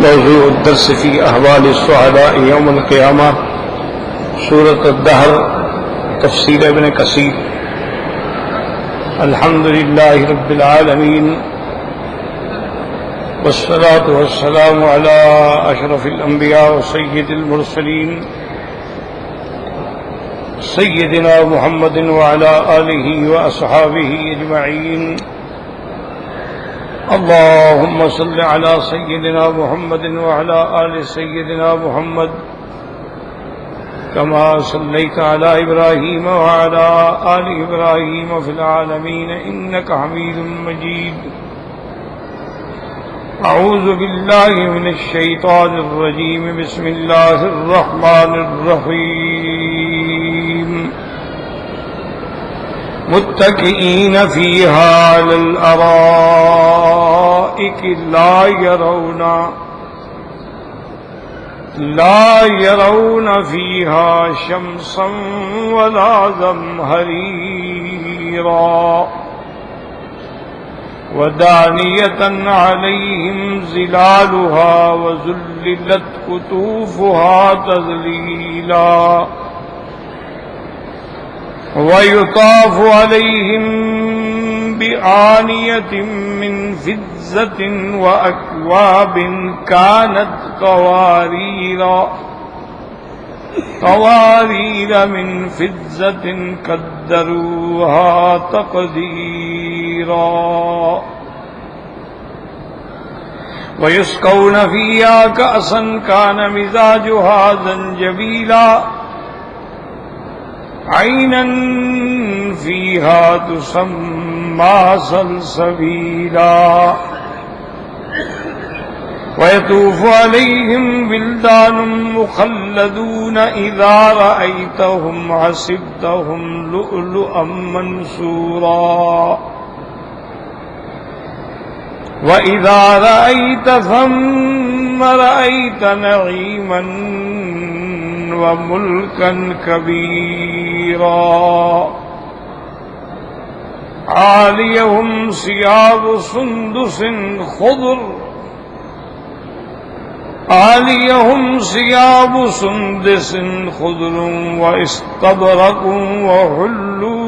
موضوع الدرس في أحوال الشهداء يوم القيامة سورة الدهر تفسير ابن كثير. الحمد لله رب العالمين والصلاة والسلام على أشرف الأنبياء وسيد المرسلين سيدنا محمد وعلى آله وأصحابه أجمعين. اللهم صل على سيدنا محمد وعلى آل سيدنا محمد كما صليت على إبراهيم وعلى آل إبراهيم في العالمين إنك حميد مجيد. أعوذ بالله من الشيطان الرجيم. بسم الله الرحمن الرحيم. متكئين فيها على الأرائك لا يرون فيها شمسا ولا زمهريرا ودانية عليهم ظلالها وذللت قطوفها تذليلا ويطاف عليهم بآنية من فضة وأكواب كانت قوارير من فضة قدروها تقديرا ويسقون فيها كأسا كان مزاجها زنجبيلا عينا فيها تسمى سلسبيلا ويطوف عليهم ولدان مخلدون إذا رأيتهم حسبتهم لؤلؤا منثورا وإذا رأيت ثم رأيت نعيما وملكا كبيرا عاليهم ثياب سندس خضر واستبرق وحلوا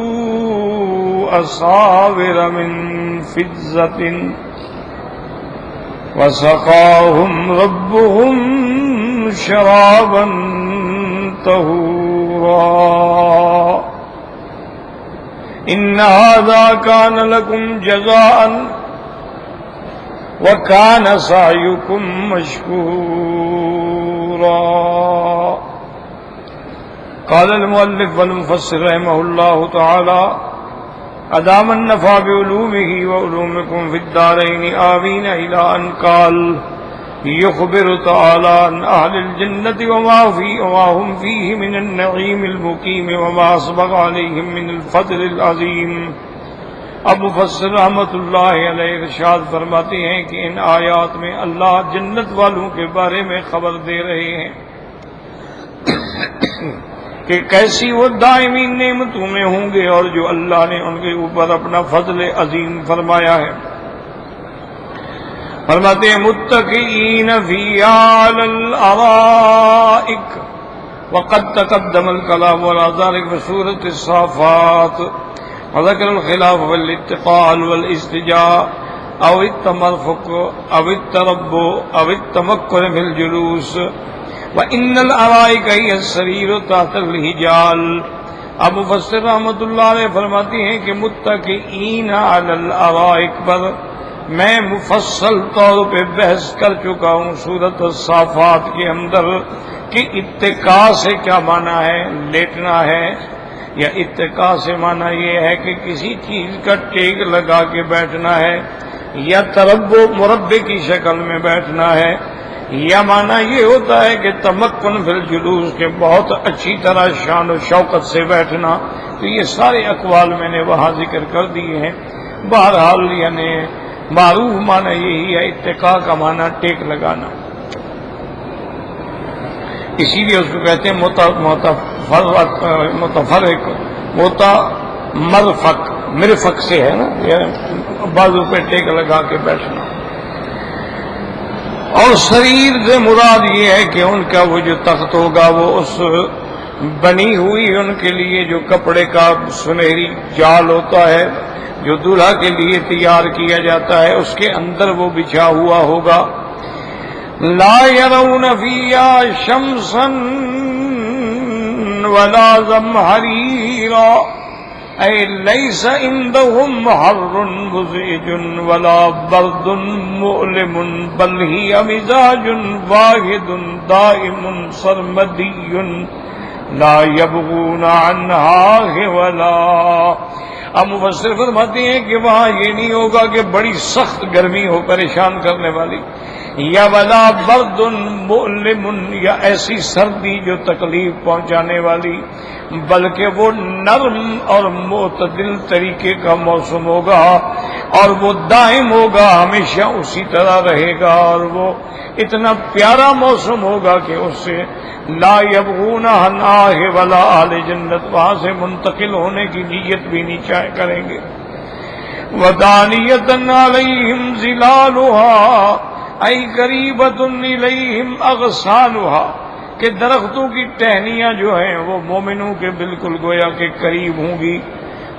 أساور من فضة وسقاهم ربهم شرابا طهورا إن هذا كان لكم جزاء وكان سعيكم مشكورا. قال المؤلف والمفسر رحمه الله تعالى أدام النفع بعلومه وعلومكم في الدارين آمين إلى أن قال يخبر تعالى عن أهل الجنة وما هم فيه من النعيم المقيم وما أسبق عليهم من الفضل العظيم. اب مفسر رحمۃ اللہ علیہ ارشاد فرماتے ہیں کہ ان آیات میں اللہ جنت والوں کے بارے میں خبر دے رہے ہیں کہ کیسی وہ دائمی نعمتوں میں ہوں گے اور جو اللہ نے ان کے اوپر اپنا فضل عظیم فرمایا ہے. فرماتے ہیں متکئین فیہا علی الارائک وقد تقدم الکلام علی ذلک فی سورۃ الصافات وذکر الخلاف والاتقال والاستجاء او التمرفق او التربع او التمکن فی الجلوس وان الارائک ہی السریر تحت الحجال. اب مفسر رحمۃ اللہ علیہ فرماتے ہیں کہ متکئین علی الارائک پر میں مفصل طور پہ بحث کر چکا ہوں سورۃ الصافات کے اندر کہ اتکا سے کیا معنی ہے، لیٹنا ہے، یا اتکا سے معنی یہ ہے کہ کسی چیز کا ٹیک لگا کے بیٹھنا ہے، یا تربو مربع کی شکل میں بیٹھنا ہے، یا معنی یہ ہوتا ہے کہ تمکن فی الجلوس کے بہت اچھی طرح شان و شوکت سے بیٹھنا. تو یہ سارے اقوال میں نے وہاں ذکر کر دیے ہیں. بہرحال یعنی معروف معنی یہی ہے، اتکا کا معنی ٹیک لگانا. اسی لیے اس کو کہتے ہیں مرفق سے ہے نا، بازو پہ ٹیک لگا کے بیٹھنا. اور سریر سے مراد یہ ہے کہ ان کا وہ جو تخت ہوگا وہ اس بنی ہوئی ان کے لیے جو کپڑے کا سنہری جال ہوتا ہے جو دولہا کے لیے تیار کیا جاتا ہے اس کے اندر وہ بچھا ہوا ہوگا. لا يرون فيها شمسا ولا زمهريرا اي ليس عندهم حر مزعج ولا برد مؤلم بل هي مزاج واحد دائم سرمدي لا يبغون عنها ولا. اب مفسر فرماتے ہیں کہ وہاں یہ نہیں ہوگا کہ بڑی سخت گرمی ہو پریشان کرنے والی، یا ولا برد مؤلم، یا ایسی سردی جو تکلیف پہنچانے والی، بلکہ وہ نرم اور معتدل طریقے کا موسم ہوگا اور وہ دائم ہوگا، ہمیشہ اسی طرح رہے گا، اور وہ اتنا پیارا موسم ہوگا کہ اس سے لا یبغون عنہا ولا اہل جنت وہاں سے منتقل ہونے کی نیت بھی نہیں چاہے کریں گے. ودانیۃ علیہم ظلالها ای قریبۃ الیہم اغصانها، کہ درختوں کی ٹہنیاں جو ہیں وہ مومنوں کے بالکل گویا کے قریب ہوں گی.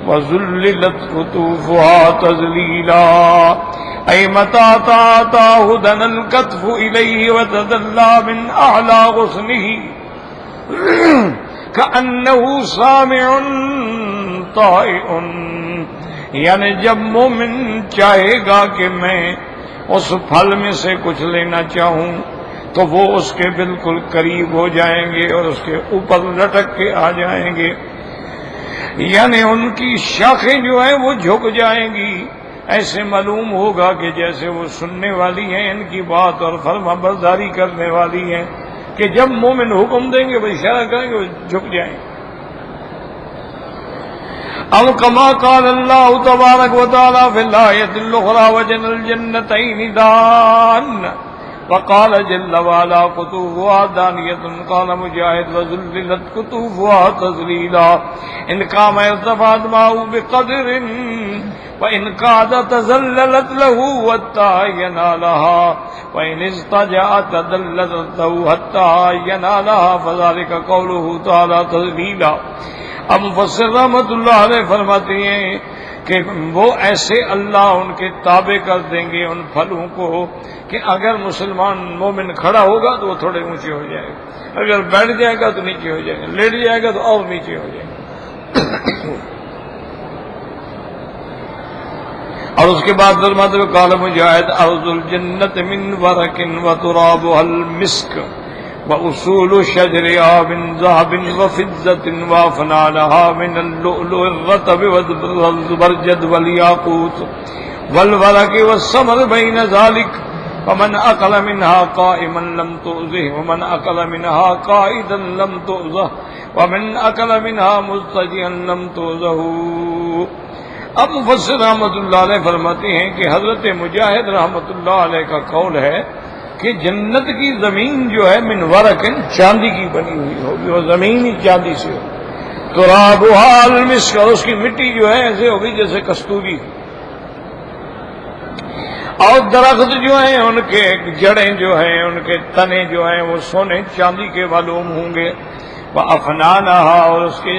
وذللت قطوفها تذلیلا ای متى تاتاه دنا الكتف الیہ وتدلى من اعلی غصنه كأنه سامع طائع، یعنی جب مومن چاہے گا کہ میں اس پھل میں سے کچھ لینا چاہوں تو وہ اس کے بالکل قریب ہو جائیں گے اور اس کے اوپر لٹک کے آ جائیں گے، یعنی ان کی شاخیں جو ہیں وہ جھک جائیں گی. ایسے معلوم ہوگا کہ جیسے وہ سننے والی ہیں ان کی بات اور فرما برداری کرنے والی ہیں، کہ جب مومن حکم دیں گے وہ اشارہ کریں گے وہ جھک جائیں. اب کما قال اللہ تبارک و تعالی فی الآیۃ الاخری وجعل الجنتین دان وقال جل وعلا قطوفها دانیۃ قال مجاہد وذللت قطوفها تذلیلا ان قام ارتفعت معه بقدر وإن قعد تزللت له حتى ينالها وإن استجاء تدللت له حتى ينالها فذلك قوله تعالى تذليلا. اب مفسر رحمۃ اللہ علیہ فرماتے ہیں کہ وہ ایسے اللہ ان کے تابع کر دیں گے ان پھلوں کو کہ اگر مسلمان مومن کھڑا ہوگا تو وہ تھوڑے اونچے ہو جائے گا، اگر بیٹھ جائے گا تو نیچے ہو جائے گا، لیٹ جائے گا تو اور نیچے ہو جائے گا. اور اس کے بعد فرماتے ہوئے قال مجاہد ارض الجنت من ورق وترابها المسك واصول شجرها من ذهب وفضة وافنانها من اللؤلؤ الرطب والزبرجد والياقوت والورق والثمر بين ذلك فمن اكل منها قائما لم تؤذه ومن اكل منها قائدا لم تؤذه ومن اكل منها مضطجعا لم تؤذه. اب مفسر رحمۃ اللہ علیہ فرماتے ہیں کہ حضرت مجاہد رحمۃ اللہ علیہ کا قول ہے کہ جنت کی زمین جو ہے من ورقن چاندی کی بنی ہوئی ہوگی، اور زمین ہی چاندی سے ہوگی. ترابها المسک، اور اس کی مٹی جو ہے ایسے ہوگی جیسے کستوری. اور درخت جو ہیں ان کے جڑیں جو ہیں ان کے تنے جو ہیں وہ سونے چاندی کے معلوم ہوں گے. وافنانها، اور اس کے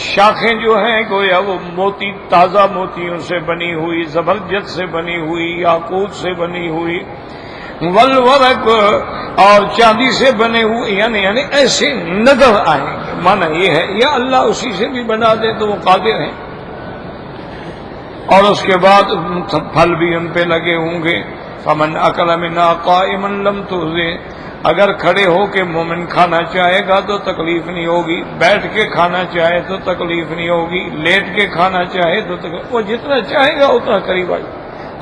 شاخیں جو ہیں گویا وہ موتی، تازہ موتیوں سے بنی ہوئی، زبرجد سے بنی ہوئی، یاقوت سے بنی ہوئی، والورق، اور چاندی سے بنے ہوئے، یعنی ایسے نظر آئیں گے. معنی یہ ہے یا اللہ اسی سے بھی بنا دے تو وہ قادر ہیں. اور اس کے بعد پھل بھی ان پہ لگے ہوں گے. فمن اکل منها قائما لم تؤذه، اگر کھڑے ہو کے مومن کھانا چاہے گا تو تکلیف نہیں ہوگی، بیٹھ کے کھانا چاہے تو تکلیف نہیں ہوگی، لیٹ کے کھانا چاہے تو تکلیف، وہ جتنا چاہے گا اتنا قریب آئے.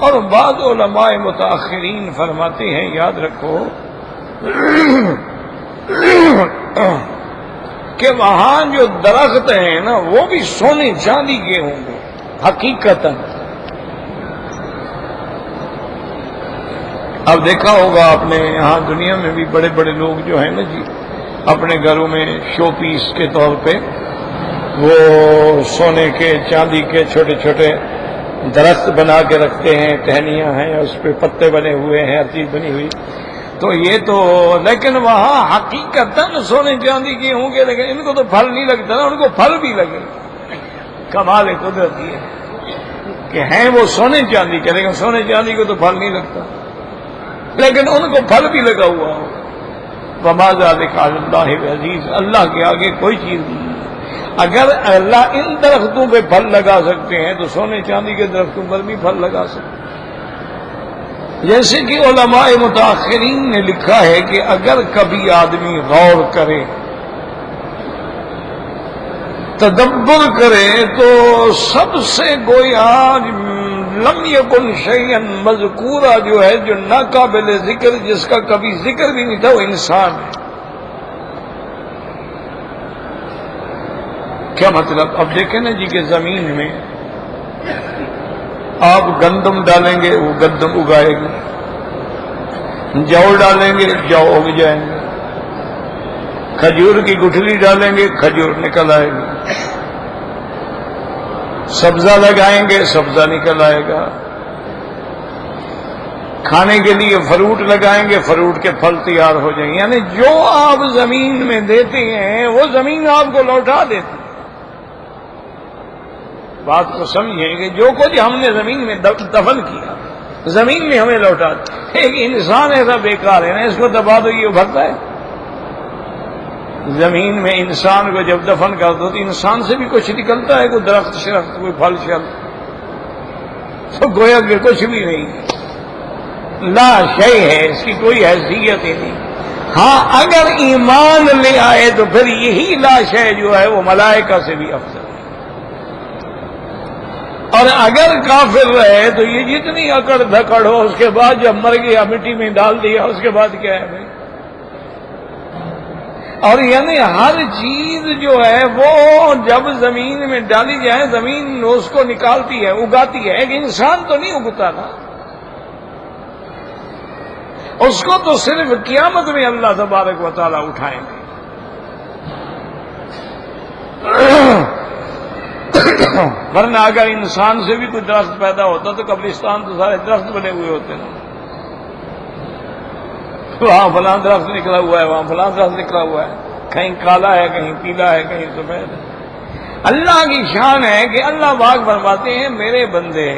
اور بعض علماء متاخرین فرماتے ہیں یاد رکھو کہ وہاں جو درخت ہیں نا وہ بھی سونے چاندی کے ہوں گے حقیقتاً. اب دیکھا ہوگا آپ نے یہاں دنیا میں بھی بڑے بڑے لوگ جو ہیں نا جی اپنے گھروں میں شو پیس کے طور پہ وہ سونے کے چاندی کے چھوٹے چھوٹے درخت بنا کے رکھتے ہیں، ٹہنیاں ہیں، اس پہ پتے بنے ہوئے ہیں، ہر چیز بنی ہوئی. تو یہ تو لیکن وہاں حقیقتاً سونے چاندی کے ہوں گے، لیکن ان کو تو پھل نہیں لگتا نا، ان کو پھل بھی لگے. کمال قدرت یہ ہے کہ ہیں وہ سونے چاندی کے، لیکن سونے چاندی کو تو پھل نہیں لگتا، لیکن ان کو پھل بھی لگا ہوا ہو. وما ذلک علی اللہ بعزیز، اللہ کے آگے کوئی چیز نہیں. اگر اللہ ان درختوں پہ پھل لگا سکتے ہیں تو سونے چاندی کے درختوں پر بھی پھل لگا سکتے ہیں. جیسے کہ علماء متاخرین نے لکھا ہے کہ اگر کبھی آدمی غور کرے، تدبر کرے، تو سب سے گویا لم یکن شیئا مذکورہ جو ہے، جو ناقابل ذکر، جس کا کبھی ذکر بھی نہیں تھا، وہ انسان ہے. کیا مطلب؟ اب دیکھیں نا جی کہ زمین میں آپ گندم ڈالیں گے وہ گندم اگائے گی، جو ڈالیں گے جو اگ جائیں گے، کھجور کی گٹھلی ڈالیں گے کھجور نکل آئے گی، سبزہ لگائیں گے سبزہ نکل آئے گا، کھانے کے لیے فروٹ لگائیں گے فروٹ کے پھل تیار ہو جائیں گے. یعنی جو آپ زمین میں دیتے ہیں وہ زمین آپ کو لوٹا دیتی ہے. بات کو سمجھیں کہ جو کچھ ہم نے زمین میں دفن کیا زمین میں ہمیں لوٹا دیا. ایک انسان ایسا بیکار ہے نا، اس کو دبا دو یہ ابھرتا ہے. زمین میں انسان کو جب دفن کر دو تو انسان سے بھی کچھ نکلتا ہے، کوئی درخت شرخت کوئی پھل شل، تو گویا کہ کچھ بھی نہیں، لا شے ہے، اس کی کوئی حیثیت ہی نہیں. ہاں اگر ایمان لے آئے تو پھر یہی لا شے جو ہے وہ ملائکہ سے بھی افضل ہے. اور اگر کافر رہے تو یہ جتنی اکڑ دھکڑ ہو، اس کے بعد جب مر گیا مٹی میں ڈال دیا، اس کے بعد کیا ہے بھائی. اور یعنی ہر چیز جو ہے وہ جب زمین میں ڈالی جائے زمین اس کو نکالتی ہے اگاتی ہے. ایک انسان تو نہیں اگتا نا، اس کو تو صرف قیامت میں اللہ تبارک و تعالی اٹھائیں گے. ورنہ اگر انسان سے بھی کوئی درخت پیدا ہوتا تو قبرستان تو سارے درخت بنے ہوئے ہوتے نا، وہاں فلاں درخت نکلا ہوا ہے، وہاں فلاں درخت نکلا ہوا ہے، کہیں کالا ہے کہیں پیلا ہے کہیں سفید ہے. اللہ کی شان ہے کہ اللہ پاک فرماتے ہیں میرے بندے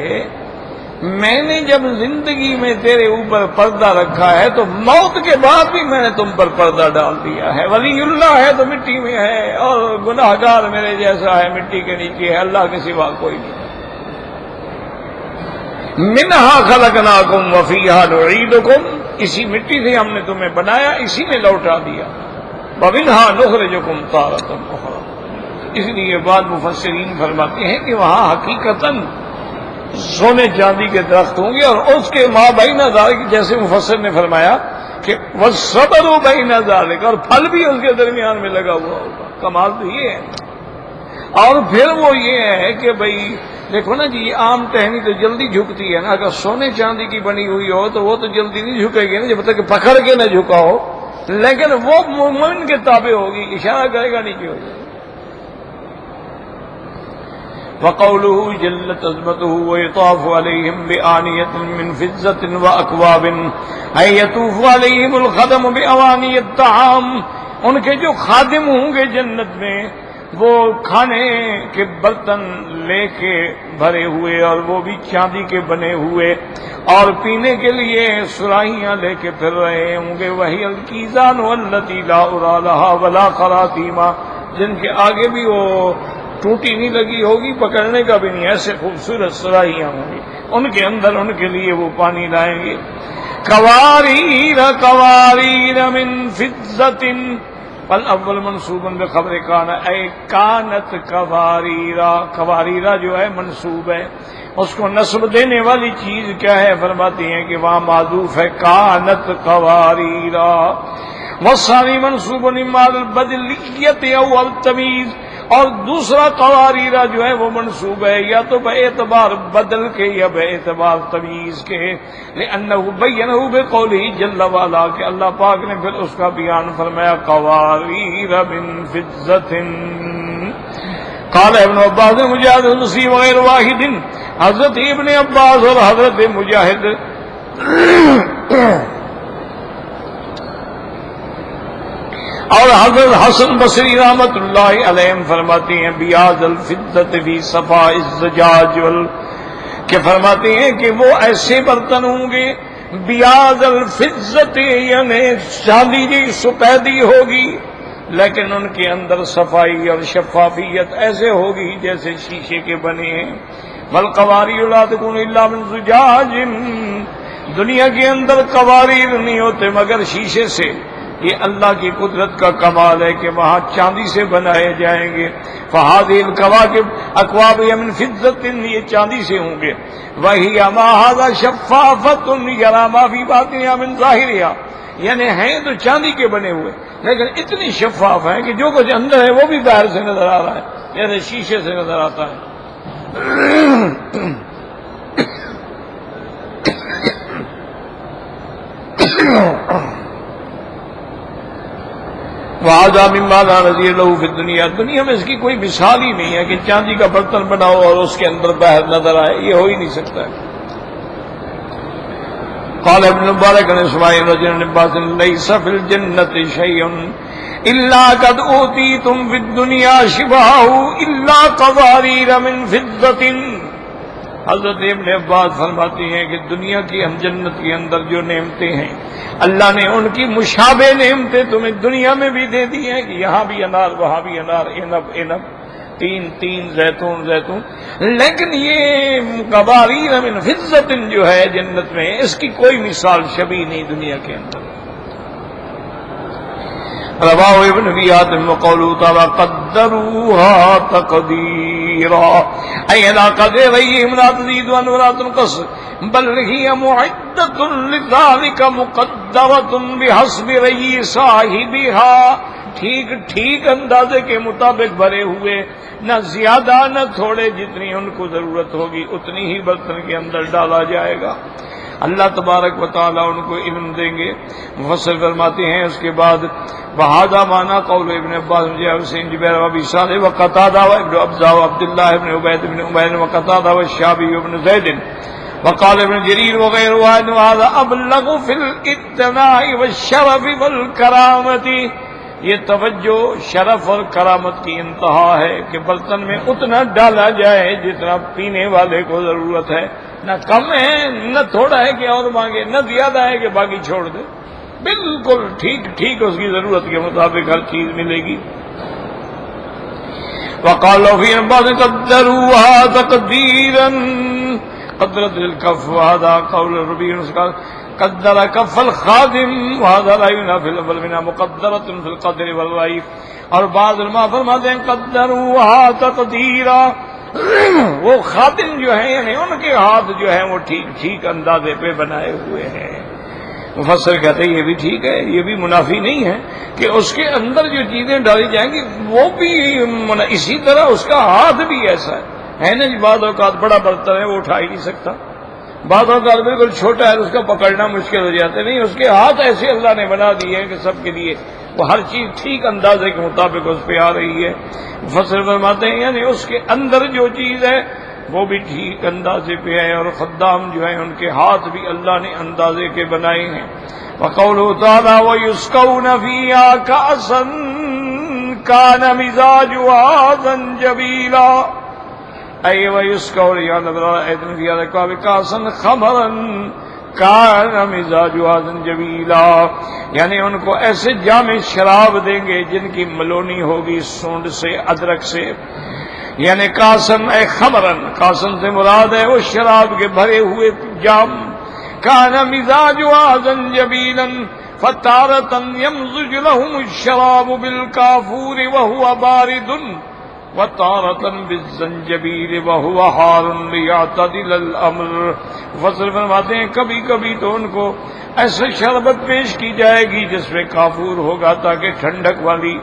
میں نے جب زندگی میں تیرے اوپر پردہ رکھا ہے تو موت کے بعد بھی میں نے تم پر پردہ ڈال دیا ہے. ولی اللہ ہے تو مٹی میں ہے، اور گناہ گار میرے جیسا ہے مٹی کے نیچے ہے، اللہ کے سوا کوئی نہیں. منہا خلقناکم وفیہا نعیدکم، اسی مٹی سے ہم نے تمہیں بنایا، اسی میں لوٹا دیا. ومنہا نخرجکم تارۃ اخری. اس لیے بعض مفسرین فرماتے ہیں کہ وہاں حقیقتاً سونے چاندی کے درخت ہوں گے، اور اس کے ماں بین ذالک، جیسے مفسر نے فرمایا کہ والصبر بین ذالک، اور پھل بھی اس کے درمیان میں لگا ہوا ہوگا. کمال تو یہ ہے. اور پھر وہ یہ ہے کہ بھئی دیکھو نا جی، عام ٹہنی تو جلدی جھکتی ہے نا، اگر سونے چاندی کی بنی ہوئی ہو تو وہ تو جلدی نہیں جھکے گی نا جب تک پکڑ کے نہ جھکا ہو، لیکن وہ مومن کے تابع ہوگی، اشارہ کرے گا نیچے ہو جائے. وقوله جلت عظمته ويطاف عليهم بآنية من فضة وأكواب أي يطوف عليهم الخدم بأواني الطعام. ان کے جو خادم ہوں گے جنت میں وہ کھانے کے برتن لے کے بھرے ہوئے، اور وہ بھی چاندی کے بنے ہوئے، اور پینے کے لیے سراہیاں لے کے پھر رہے ہوں گے. وہی الکیزان والتی لا ارا لها ولا خراتیما، جن کے آگے بھی وہ ٹوٹی نہیں لگی ہوگی، پکڑنے کا بھی نہیں، ایسے خوبصورت سراہیاں ہوں گی. ان کے اندر ان کے لیے وہ پانی لائیں گے. قواریر قواریر من فضة، والاول منصوب بخبر کان اے کانت قواریرا. قواریرا جو ہے منصوب ہے، اس کو نصب دینے والی چیز کیا ہے؟ فرماتی ہیں کہ وہاں معذوف ہے کانت قواریرا. والثانی منصوب مال البدلیت او التمیز، اور دوسرا قواریرا جو ہے وہ منصوب ہے یا تو بے اعتبار بدل کے یا بے اعتبار تمیز کے. لأنہ بینہ بقولہ جل وعلا، کہ اللہ پاک نے پھر اس کا بیان فرمایا قواریر من فضة. قال ابن عباس مجاہد النسی وغیر واحد، حضرت ابن عباس اور حضرت مجاہد حضرت حسن بصری رحمۃ اللہ علیہ فرماتے ہیں بیاض الفضۃ فی صفاء الزجاج کہ فرماتے ہیں کہ وہ ایسے برتن ہوں گے بیاض الفضۃ یعنی چاندی کی سپیدی ہوگی لیکن ان کے اندر صفائی اور شفافیت ایسے ہوگی جیسے شیشے کے بنے ہیں والقواریر لا تکون الا من زجاج دنیا کے اندر قواریر نہیں ہوتے مگر شیشے سے یہ اللہ کی قدرت کا کمال ہے کہ وہاں چاندی سے بنائے جائیں گے فہذه الكواكب اکواب من فضة یہ چاندی سے ہوں گے وہی ما هذا شفافۃ یرا ما فی باطنها من ظاہرها یعنی ہیں تو چاندی کے بنے ہوئے لیکن اتنی شفاف ہیں کہ جو کچھ اندر ہے وہ بھی باہر سے نظر آ رہا ہے یعنی شیشے سے نظر آتا ہے وَهَذَا مِمَّا لَا نَظِيرَ لَهُ فِي الدُّنْيَا دنیا میں اس کی کوئی مثال ہی نہیں ہے کہ چاندی کا برتن بناؤ اور اس کے اندر باہر نظر آئے یہ ہو ہی نہیں سکتا ہے قال ابن مبارک نے سمائے رجل عباس ليس في الجنة شيء إلا قد أوتيتم في الدنيا شبهه إلا قوارير من فضة حضرت ابن عباس فرماتے ہیں کہ دنیا کی ہم جنت کے اندر جو نعمتیں ہیں اللہ نے ان کی مشابہ نعمتیں تمہیں دنیا میں بھی دے دی ہیں کہ یہاں بھی انار وہاں بھی انار عنب تین زیتون لیکن یہ قواریر من فضة جو ہے جنت میں اس کی کوئی مثال شبیہ نہیں دنیا کے اندر رواہ ابن ابی حاتم وقوله تعالی قدروها تقدیرا ای لا قدر ایہم لا تزید ولا تنقص بل هي معدة لذلك مقدرة بحسب رئی صاحبها ٹھیک اندازے کے مطابق بھرے ہوئے نہ زیادہ نہ تھوڑے جتنی ان کو ضرورت ہوگی اتنی ہی برتن کے اندر ڈالا جائے گا اللہ تبارک و تعالیٰ ان کو علم دیں گے مفسر فرماتے ہیں اس کے بعد وہذا معنی قول ابن عباس حسین جبیر ابی صالح وقتادہ وابن ابزہ وعبداللہ ابن عبید بن عمیر وقتادہ والشعبی ابن زید وقال ابن جریر وغیر وهذا ابلغ فی الاتناء والشرف والکرامت یہ توجہ شرف اور کرامت کی انتہا ہے کہ برتن میں اتنا ڈالا جائے جتنا پینے والے کو ضرورت ہے نہ کم ہے نہ تھوڑا ہے کہ اور مانگے نہ زیادہ ہے کہ باقی چھوڑ دے بالکل ٹھیک اس کی ضرورت کے مطابق ہر چیز ملے گی وقالوا فی بعض قدروها تقدیرا قدرت الکف وهذا قول الربیع قدر کف الخادم وهذا لا ينافي الاول منها مقدرة في القدر والرأي اور بعض علماء فرماتے ہیں قدروها تقدیرا وہ خادم جو ہیں یعنی ان کے ہاتھ جو ہیں وہ ٹھیک اندازے پہ بنائے ہوئے ہیں مفسر کہتے ہیں یہ بھی ٹھیک ہے یہ بھی منافی نہیں ہے کہ اس کے اندر جو چیزیں ڈالی جائیں گی وہ بھی اسی طرح اس کا ہاتھ بھی ایسا ہے نا جی بعض اوقات بڑا برتن ہے وہ اٹھا ہی نہیں سکتا بعض اوقات بالکل چھوٹا ہے اس کا پکڑنا مشکل ہو جاتا ہے نہیں اس کے ہاتھ ایسے اللہ نے بنا دیے ہیں کہ سب کے لیے وہ ہر چیز ٹھیک اندازے کے مطابق اس پہ آ رہی ہے مفسر فرماتے ہیں یعنی اس کے اندر جو چیز ہے وہ بھی ٹھیک اندازے پہ ہے اور خدام جو ہیں ان کے ہاتھ بھی اللہ نے اندازے کے بنائے ہیں وقوله تعالی ويسقون فيها كأسا كان مزاجها زنجبيلا اي ويسقون فيها كأسا خمرا كان مزاجها زنجبيلا یعنی ان کو ایسے جام شراب دیں گے جن کی ملونی ہوگی سونڈ سے ادرک سے یعنی کاسن اے خمرن کاسن سے مراد ہے وہ شراب کے بھرے ہوئے جام کان مزاجها زنجبیلا فتارة يمزج لهم الشراب بالكافور وهو بارد وتارة بالزنجبیل وهو حار ليعتدل الامر فصل فرماتے ہیں کبھی کبھی تو ان کو ایسے شربت پیش کی جائے گی جس میں کافور ہوگا تاکہ ٹھنڈک والی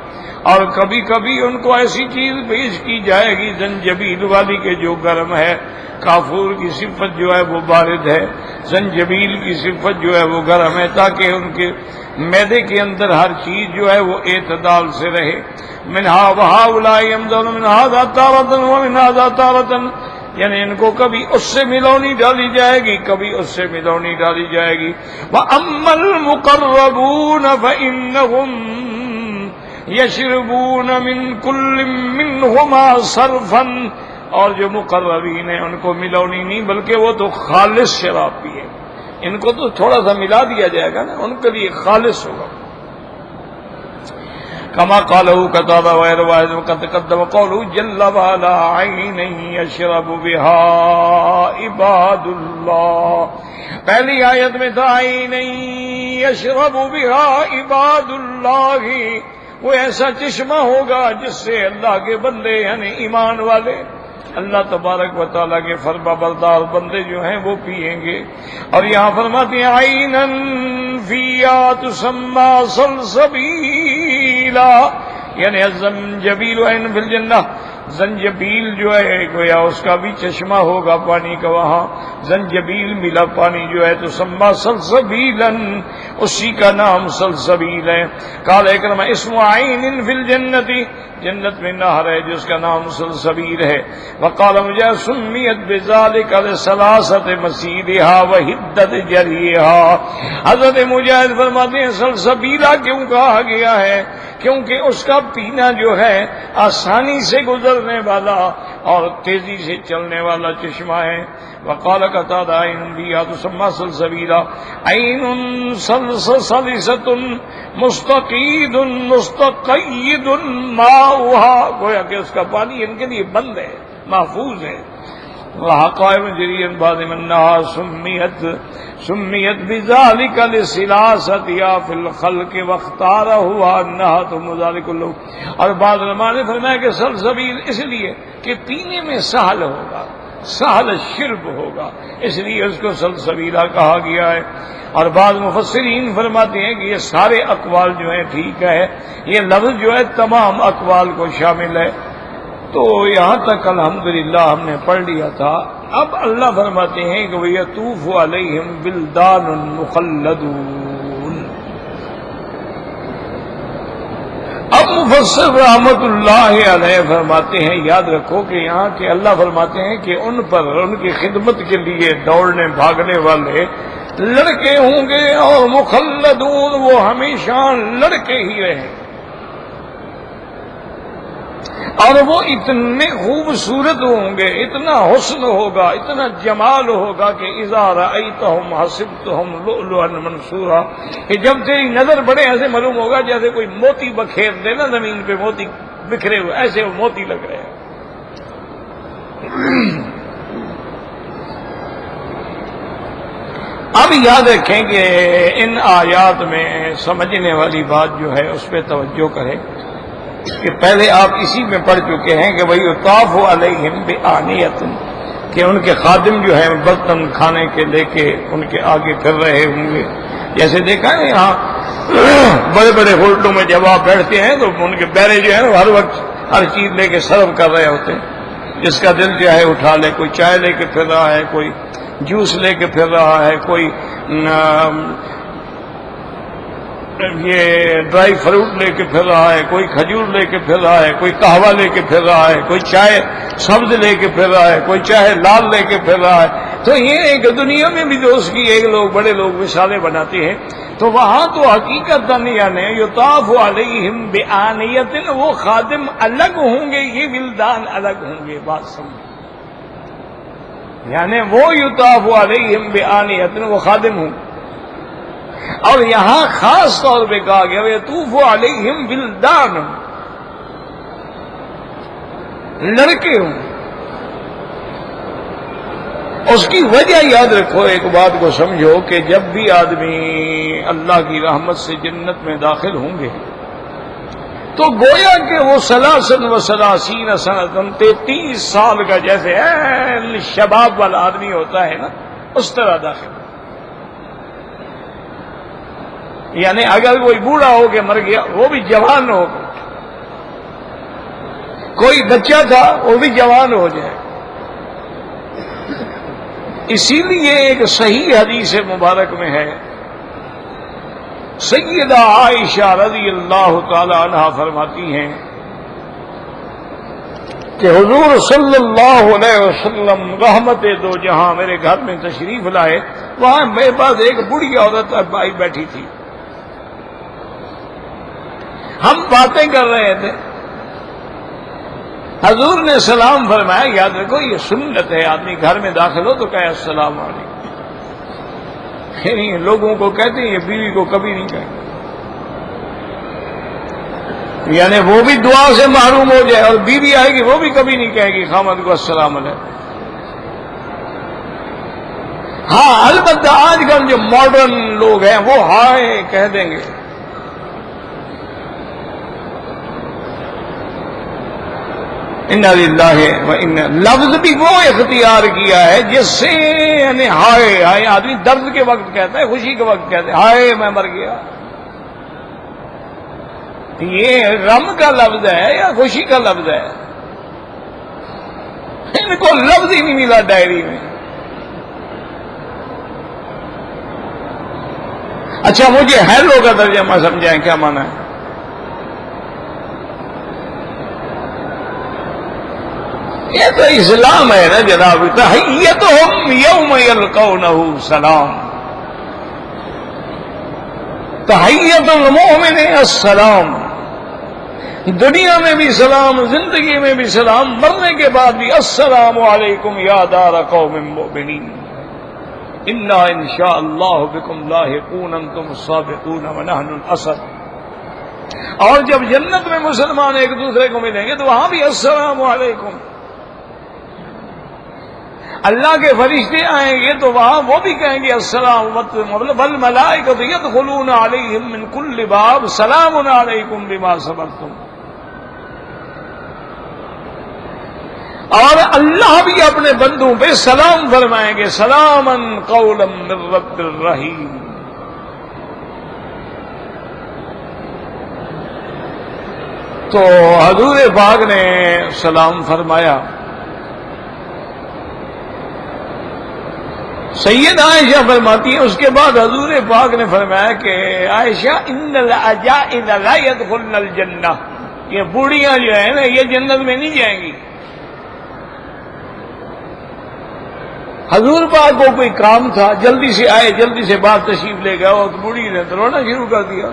اور کبھی کبھی ان کو ایسی چیز پیش کی جائے گی زنجبیل والی کے جو گرم ہے کافور کی صفت جو ہے وہ بارد ہے زنجبیل کی صفت جو ہے وہ گرم ہے تاکہ ان کے معدے کے اندر ہر چیز جو ہے وہ اعتدال سے رہے منہا وہاؤلاء يمزون من هذا تارة ومن هذا تارة یعنی ان کو کبھی اس سے ملونی ڈالی جائے گی کبھی اس سے ملونی ڈالی جائے گی وَأَمَّا الْمُقَرَّبُونَ فَإِنَّهُمْ یشربون من کل منہما صرفا، اور جو مقربین ہیں ان کو ملونی نہیں بلکہ وہ تو خالص شراب پیے، ان کو تو تھوڑا سا ملا دیا جائے گا نا، ان کے لیے خالص ہوگا. کما قالہ قتادہ وغیر واحد وقد تقدم قولہ جل وعلا عین یشرب بها عباد اللہ. پہلی آیت میں تھا عین یشرب بها عباد اللہ، وہ ایسا چشمہ ہوگا جس سے اللہ کے بندے یعنی ایمان والے اللہ تبارک و تعالیٰ کے فرما بردار بندے جو ہیں وہ پیئیں گے. اور یہاں فرماتے ہیں عینن فیہا تسمی سلسبیلا، یعنی الزنجبیل عین فی الجنہ، زنجبیل جو ہے گویا اس کا بھی چشمہ ہوگا پانی کا، وہاں زنجبیل ملا پانی جو ہے تو سما سلسبیلن، اسی کا نام سلسبیل ہے. قال اکرمہ اسم عین فی الجنت، جنت میں نہر ہے جس کا نام سلسبیل ہے. وقال مجاہد سمیت بذالک لثلاثۃ مسیرہا وحدت جریہا. حضرت مجاہد فرماتے ہیں سلسبیلا کیوں کہا گیا ہے؟ کیونکہ اس کا پینا جو ہے آسانی سے گزرنے والا اور تیزی سے چلنے والا چشمہ ہے. وقال قتادہ عین فیہا تسمی سلسبیلا عین سلسلۃ مستقید مستقید ماؤہا، گویا کہ اس کا پانی ان کے لیے بند ہے، محفوظ ہے. وحقائم جریًا بعد منہا سمیت بذالک لسلاستیا فی الخلق واختارہ انہا تم ذالک اللہ. اور بعض علماء نے فرمایا کہ سلسبیل اس لیے کہ پینے میں سہل ہوگا، سہل شرب ہوگا، اس لیے اس کو سلسبیلا کہا گیا ہے. اور بعض مفسرین فرماتے ہیں کہ یہ سارے اقوال جو ہیں ٹھیک ہے، یہ لفظ جو ہے تمام اقوال کو شامل ہے. تو یہاں تک الحمدللہ ہم نے پڑھ لیا تھا. اب اللہ فرماتے ہیں کہ وَيَطُوفُ عَلَيْهِمْ وِلْدَانٌ مُخَلَّدُونَ. اب مفسر رحمت اللہ علیہ فرماتے ہیں یاد رکھو کہ یہاں کے اللہ فرماتے ہیں کہ ان پر ان کی خدمت کے لیے دوڑنے بھاگنے والے لڑکے ہوں گے، اور مخلدون وہ ہمیشہ لڑکے ہی رہیں، اور وہ اتنے خوبصورت ہوں گے، اتنا حسن ہوگا، اتنا جمال ہوگا کہ اذا رأیتہم حسبتہم لؤلؤا منثورا، کہ جب تیری نظر بڑے ایسے معلوم ہوگا جیسے کوئی موتی بکھیر دے نا زمین پہ، موتی بکھرے ہوئے ایسے وہ موتی لگ رہے ہیں. اب یاد رکھیں کہ ان آیات میں سمجھنے والی بات جو ہے اس پہ توجہ کریں کہ پہلے آپ اسی میں پڑھ چکے ہیں کہ بھئی یطاف علیہم بآنیۃ، کہ ان کے خادم جو ہیں برتن کھانے کے لے کے ان کے آگے پھر رہے ہوں گے. جیسے دیکھا ہے یہاں بڑے بڑے ہوٹلوں میں جب آپ بیٹھتے ہیں تو ان کے بیرے جو ہیں ہر وقت ہر چیز لے کے سرو کر رہے ہوتے ہیں، جس کا دل چاہے اٹھا لے. کوئی چائے لے کے پھر رہا ہے، کوئی جوس لے کے پھر رہا ہے، کوئی یہ ڈرائی فروٹ لے کے پھر رہا ہے، کوئی کھجور لے کے پھر رہا ہے، کوئی قہوہ لے کے پھر رہا ہے، کوئی چائے سبز لے کے پھر رہا ہے، کوئی چائے لال لے کے پھر رہا ہے. تو یہ ایک دنیا میں بھی جو اس کی ایک لوگ بڑے لوگ مثالیں بناتے ہیں، تو وہاں تو حقیقت یعنی یطاف علیہم بآنیۃ، وہ خادم الگ ہوں گے، یہ ولدان الگ ہوں گے. بات سمجھ، یعنی وہ یطاف علیہم بآنیۃ وہ خادم ہوں، اور یہاں خاص طور پہ کہا گیا یطوف علیہم ولدان، لڑکے ہوں. اس کی وجہ یاد رکھو، ایک بات کو سمجھو کہ جب بھی آدمی اللہ کی رحمت سے جنت میں داخل ہوں گے تو گویا کہ وہ سلاسن و سلاسین سنتن 33 سال کا جیسے شباب والا آدمی ہوتا ہے نا، اس طرح داخل. یعنی اگر کوئی بوڑھا ہو کے مر گیا وہ بھی جوان ہو گیا، کوئی بچہ تھا وہ بھی جوان ہو جائے. اسی لیے ایک صحیح حدیث مبارک میں ہے، سیدہ عائشہ رضی اللہ تعالی عنہا فرماتی ہیں کہ حضور صلی اللہ علیہ وسلم رحمت دو جہاں میرے گھر میں تشریف لائے. وہاں میرے پاس ایک بوڑھی عورت آئی بیٹھی تھی. ہم باتیں کر رہے تھے، حضور نے سلام فرمایا. یاد رکھو یہ سنت ہے، آدمی گھر میں داخل ہو تو کہے السلام علیکم. یعنی لوگوں کو کہتے ہیں، یہ بیوی کو کبھی نہیں کہیں، یعنی وہ بھی دعا سے محروم ہو جائے، اور بیوی آئے گی وہ بھی کبھی نہیں کہے گی خامد کو السلام علیکم. ہاں البتہ آج کل جو ماڈرن لوگ ہیں وہ ہائے کہہ دیں گے. انا للہ و انا، لفظ بھی وہ اختیار کیا ہے جس سے یعنی ہائے ہائے آدمی درد کے وقت کہتا ہے، خوشی کے وقت کہتا ہے ہائے میں مر گیا. یہ غم کا لفظ ہے یا خوشی کا لفظ ہے؟ ان کو لفظ ہی نہیں ملا ڈائری میں. اچھا مجھے ہیلو کا ترجمہ سمجھائیں، کیا مانا ہے؟ یہ تو اسلام ہے نا جناب. تحیتہم یوم یلقونہ سلام، تحیت المؤمن السلام. دنیا میں بھی سلام، زندگی میں بھی سلام، مرنے کے بعد بھی السلام علیکم یا دار قوم مؤمنین انا انشاء اللہ بکم لاحقون انتم السابقون ونحن الاسد. اور جب جنت میں مسلمان ایک دوسرے کو ملیں گے تو وہاں بھی السلام علیکم. اللہ کے فرشتے آئیں گے تو وہاں وہ بھی کہیں گے السلام، والملائکۃ یدخلون علیہم من کل باب سلام علیکم بما صبرتم. اور اللہ بھی اپنے بندوں پہ سلام فرمائیں گے، سلاما قولا من رب الرحیم. تو حضور پاک نے سلام فرمایا. سید عائشہ فرماتی ہیں اس کے بعد حضور پاک نے فرمایا کہ عائشہ ان العجائز لا يدخلن الجنہ، یہ بوڑھیاں جو ہیں نا یہ جنت میں نہیں جائیں گی. حضور پاک کو کوئی کام تھا، جلدی سے آئے، جلدی سے باہر تشریف لے گئے، اور بوڑھی نے تو رونا شروع کر دیا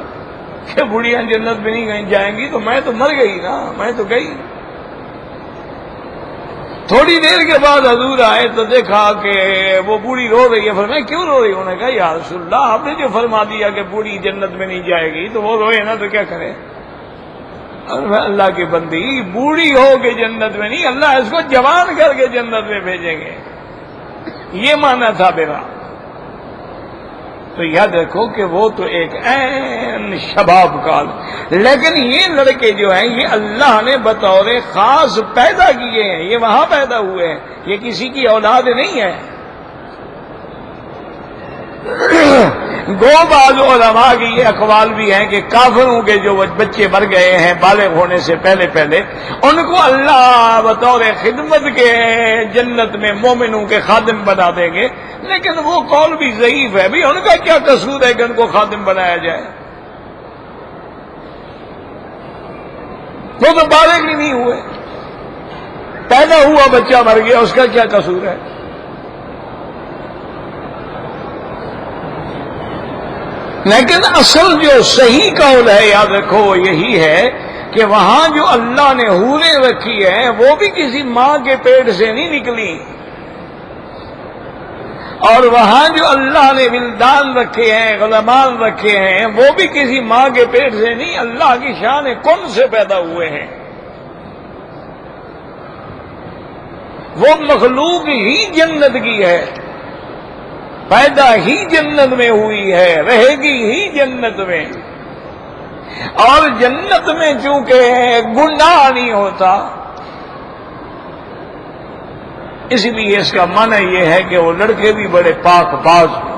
کہ بوڑھیاں جنت میں نہیں جائیں گی، تو میں تو مر گئی نا، میں تو گئی. تھوڑی دیر کے بعد حضور آئے تو دیکھا کہ وہ بوڑھی رو رہی ہے. فرمایا کیوں رو رہی؟ انہوں نے کہا یا رسول اللہ آپ نے جو فرما دیا کہ بوڑھی جنت میں نہیں جائے گی تو وہ روئے نا تو کیا کرے. اللہ کی بندی بوڑھی ہو کے جنت میں نہیں، اللہ اس کو جوان کر کے جنت میں بھیجیں گے، یہ مانا تھا میرا. تو یاد رکھو کہ وہ تو ایک عین شباب کال، لیکن یہ لڑکے جو ہیں یہ اللہ نے بطور خاص پیدا کیے ہیں، یہ وہاں پیدا ہوئے ہیں، یہ کسی کی اولاد نہیں ہے. گو بعض علماء کی یہ اقوال بھی ہیں کہ کافروں کے جو بچے مر گئے ہیں بالغ ہونے سے پہلے پہلے ان کو اللہ بطور خدمت کے جنت میں مومنوں کے خادم بنا دیں گے، لیکن وہ قول بھی ضعیف ہے. بھی ان کا کیا قصور ہے کہ ان کو خادم بنایا جائے؟ وہ تو بالغ بھی نہیں ہوئے، پیدا ہوا بچہ مر گیا، اس کا کیا قصور ہے؟ لیکن اصل جو صحیح قول ہے یاد رکھو وہ یہی ہے کہ وہاں جو اللہ نے حوریں رکھی ہیں وہ بھی کسی ماں کے پیٹ سے نہیں نکلی، اور وہاں جو اللہ نے ولدان رکھے ہیں، غلامان رکھے ہیں، وہ بھی کسی ماں کے پیٹ سے نہیں، اللہ کی شان کن سے پیدا ہوئے ہیں. وہ مخلوق ہی جنت کی ہے، پیدا ہی جنت میں ہوئی ہے، رہے گی ہی جنت میں. اور جنت میں چونکہ گناہ نہیں ہوتا، اس لیے اس کا معنی یہ ہے کہ وہ لڑکے بھی بڑے پاک باز ہوں.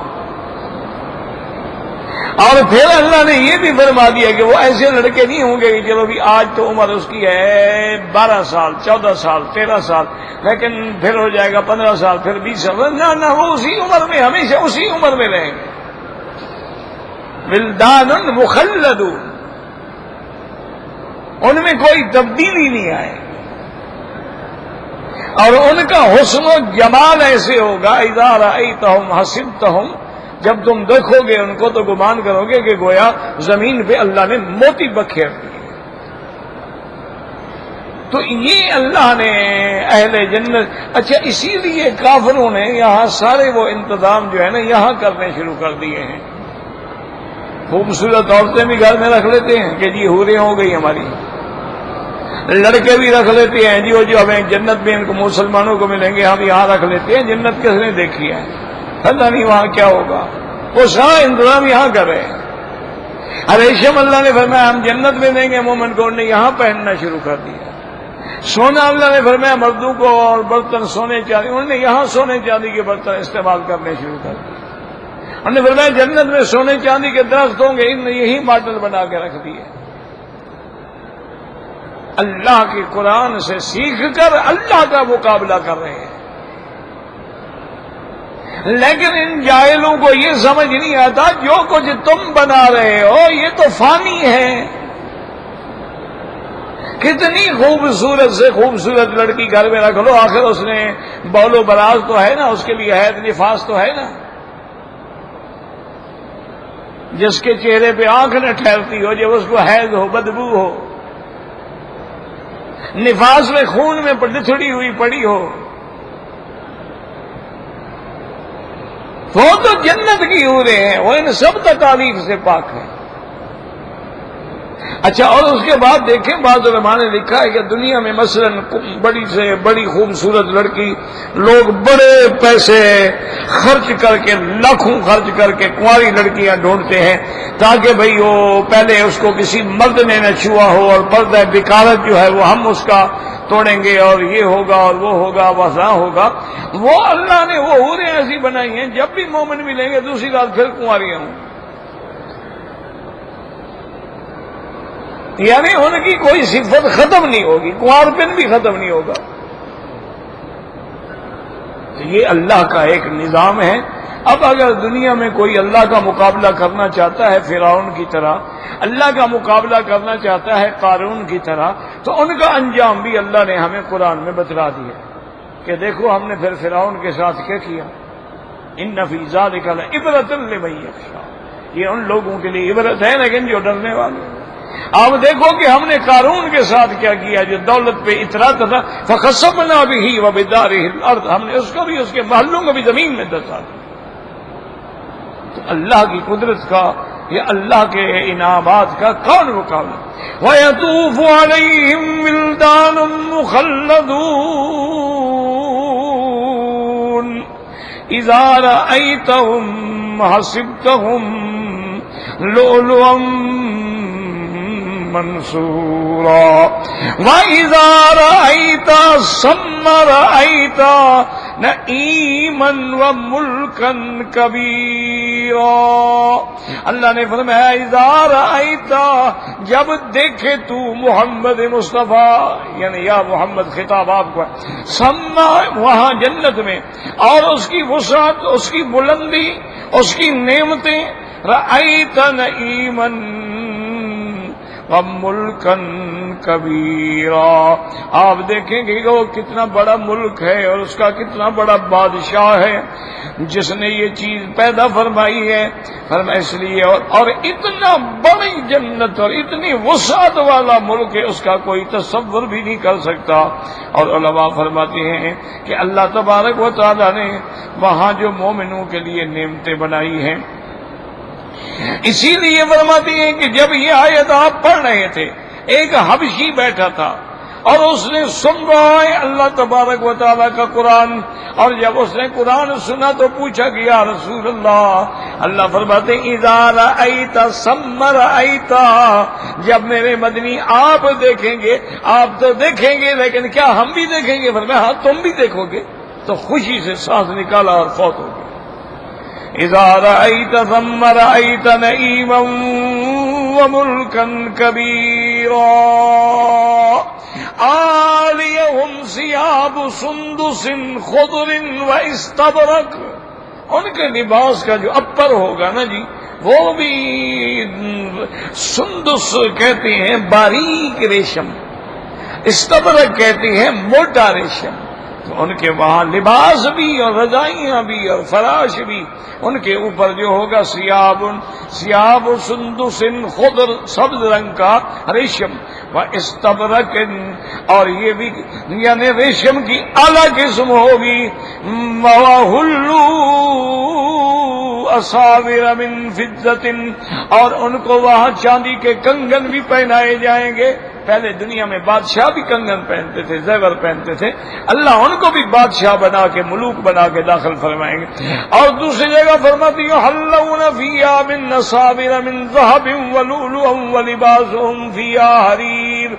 اور پھر اللہ نے یہ بھی فرما دیا کہ وہ ایسے لڑکے نہیں ہوں گے کہ چلو بھی آج تو عمر اس کی ہے 12 سال 14 سال 13 سال، لیکن پھر ہو جائے گا 15 سال پھر 20 سال، نہ وہ اسی عمر میں ہمیشہ اسی عمر میں رہیں گے. ولدان مخلدون، ان میں کوئی تبدیلی نہیں آئے، اور ان کا حسن و جمال ایسے ہوگا اذا رأیتہم حسبتہم جب تم دیکھو گے ان کو تو گمان کرو گے کہ گویا زمین پہ اللہ نے موتی بکھیر دی. تو یہ اللہ نے اہل جنت. اچھا اسی لیے کافروں نے یہاں سارے وہ انتظام جو ہے نا یہاں کرنے شروع کر دیے ہیں. خوبصورت عورتیں بھی گھر میں رکھ لیتے ہیں کہ جی حوریں ہو گئی ہماری. لڑکے بھی رکھ لیتے ہیں جی وہ جو ہمیں جنت میں ان کو مسلمانوں کو ملیں گے ہم یہاں رکھ لیتے ہیں. جنت کس نے دیکھی ہے؟ پتہ نہیں وہاں کیا ہوگا. وہ سارا انتظام یہاں کر رہے ہیں. ریشم اللہ نے فرمایا ہم جنت میں دیں گے مومن کو، انہوں نے یہاں پہننا شروع کر دیا. سونا اللہ نے فرمایا مردوں کو اور برتن سونے چاندی، انہوں نے یہاں سونے چاندی کے برتن استعمال کرنے شروع کر دیے. انہوں نے فرمایا جنت میں سونے چاندی کے درخت ہوں گے، انہوں نے یہی ماڈل بنا کے رکھ دیے. اللہ کے قرآن سے سیکھ کر اللہ کا مقابلہ کر رہے ہیں. لیکن ان جاہلوں کو یہ سمجھ نہیں آتا جو کچھ تم بنا رہے ہو یہ تو فانی ہے. کتنی خوبصورت سے خوبصورت لڑکی گھر میں رکھ لو، آخر اس نے بول و براز تو ہے نا، اس کے لیے حید نفاس تو ہے نا. جس کے چہرے پہ آنکھ نہ ٹھہرتی ہو، جب اس کو حید ہو، بدبو ہو، نفاس میں خون میں لتھڑی ہوئی پڑی ہو، وہ تو جنت کی حوریں ہیں، وہ ان سب تکالیف سے پاک ہیں. اچھا اور اس کے بعد دیکھیں بعض علماء نے لکھا ہے کہ دنیا میں مثلا بڑی سے بڑی خوبصورت لڑکی لوگ بڑے پیسے خرچ کر کے، لاکھوں خرچ کر کے کنواری لڑکیاں ڈھونڈتے ہیں تاکہ بھئی وہ پہلے اس کو کسی مرد نے نہ چھوا ہو، اور پردہ بکارت جو ہے وہ ہم اس کا توڑیں گے اور یہ ہوگا اور وہ ہوگا وہاں ہوگا. وہ اللہ نے وہ حوریں ایسی بنائی ہیں جب بھی مومن ملیں گے دوسری رات پھر کنواریاں ہوں. یعنی ان کی کوئی صفت ختم نہیں ہوگی، کنوارپن بھی ختم نہیں ہوگا. یہ اللہ کا ایک نظام ہے. اب اگر دنیا میں کوئی اللہ کا مقابلہ کرنا چاہتا ہے فرعون کی طرح، اللہ کا مقابلہ کرنا چاہتا ہے قارون کی طرح، تو ان کا انجام بھی اللہ نے ہمیں قرآن میں بتلا دیا کہ دیکھو ہم نے پھر فرعون کے ساتھ کیا کیا. ان فی ذلک لعبرۃ لمن یخشی، یہ ان لوگوں کے لیے عبرت ہے لیکن جو ڈرنے والے. آپ دیکھو کہ ہم نے قارون کے ساتھ کیا کیا، جو دولت پہ اتراتا تھا. فخسفنا بہ وبدارہ الارض، ہم نے اس کو بھی اس کے محلوں کو بھی زمین میں دسا دیا. تو اللہ کی قدرت کا یا اللہ کے انعامات کا کون مقابلہ. وَيَطُوفُ عَلَيْهِمْ وِلْدَانٌ مُخَلَّدُونَ إِذَا رَأَيْتَهُمْ حَسِبْتَهُمْ لُؤْلُؤًا منصورا وَإِذَا رَأَيْتَ ثَمَّ رَأَيْتَ نَعِيمًا وَمُلْكًا كَبِيرًا. اللہ نے فرمایا اِذَا رَأَيْتَ، جب دیکھے تو محمد مصطفیٰ، یعنی یا محمد خطاب آپ کو، ثم وہاں جنت میں، اور اس کی وسعت، اس کی بلندی، اس کی نعمتیں. رَأَيْتَ نَعِيمًا وَمُلْكًا كَبِيرًا، آپ دیکھیں گے کہ وہ کتنا بڑا ملک ہے اور اس کا کتنا بڑا بادشاہ ہے جس نے یہ چیز پیدا فرمائی ہے. فرمایا اس لیے اور اتنا بڑی جنت اور اتنی وسعت والا ملک ہے، اس کا کوئی تصور بھی نہیں کر سکتا. اور علماء فرماتے ہیں کہ اللہ تبارک و تعالی نے وہاں جو مومنوں کے لیے نعمتیں بنائی ہیں، اسی لیے فرماتے ہیں کہ جب یہ آیت آپ پڑھ رہے تھے ایک حبشی بیٹھا تھا اور اس نے سن رہا ہے اللہ تبارک و تعالیٰ کا قرآن، اور جب اس نے قرآن سنا تو پوچھا کہ یا رسول اللہ فرماتے ہیں اذا رأیت ثم رأیت، جب میرے مدنی آپ دیکھیں گے، آپ تو دیکھیں گے لیکن کیا ہم بھی دیکھیں گے؟ فرمایا ہاں تم بھی دیکھو گے. تو خوشی سے سانس نکالا اور فوت ہو گیا. اذا رأيت ثم رأيت نعيما وملكا كبيرا عاليهم ثياب سندس خضر واستبرق، ان کے لباس کا جو اپر ہوگا نا جی وہ بھی سندس کہتے ہیں باریک ریشم، استبرق کہتے ہیں موٹا ریشم. تو ان کے وہاں لباس بھی اور رضائیاں بھی اور فراش بھی ان کے اوپر جو ہوگا سیاب سندس خضر سبز رنگ کا ریشم و استبرق اور یہ بھی یعنی ریشم کی اعلی قسم ہوگی وحلوا اساور من فضة اور ان کو وہاں چاندی کے کنگن بھی پہنائے جائیں گے. پہلے دنیا میں بادشاہ بھی کنگن پہنتے تھے زیور پہنتے تھے اللہ ان کو بھی بادشاہ بنا کے ملوک بنا کے داخل فرمائیں گے. اور دوسری جگہ فرماتی ہے یحلون فیہا من اساور من ذہب ولؤلؤا ولباسهم فیہا حریر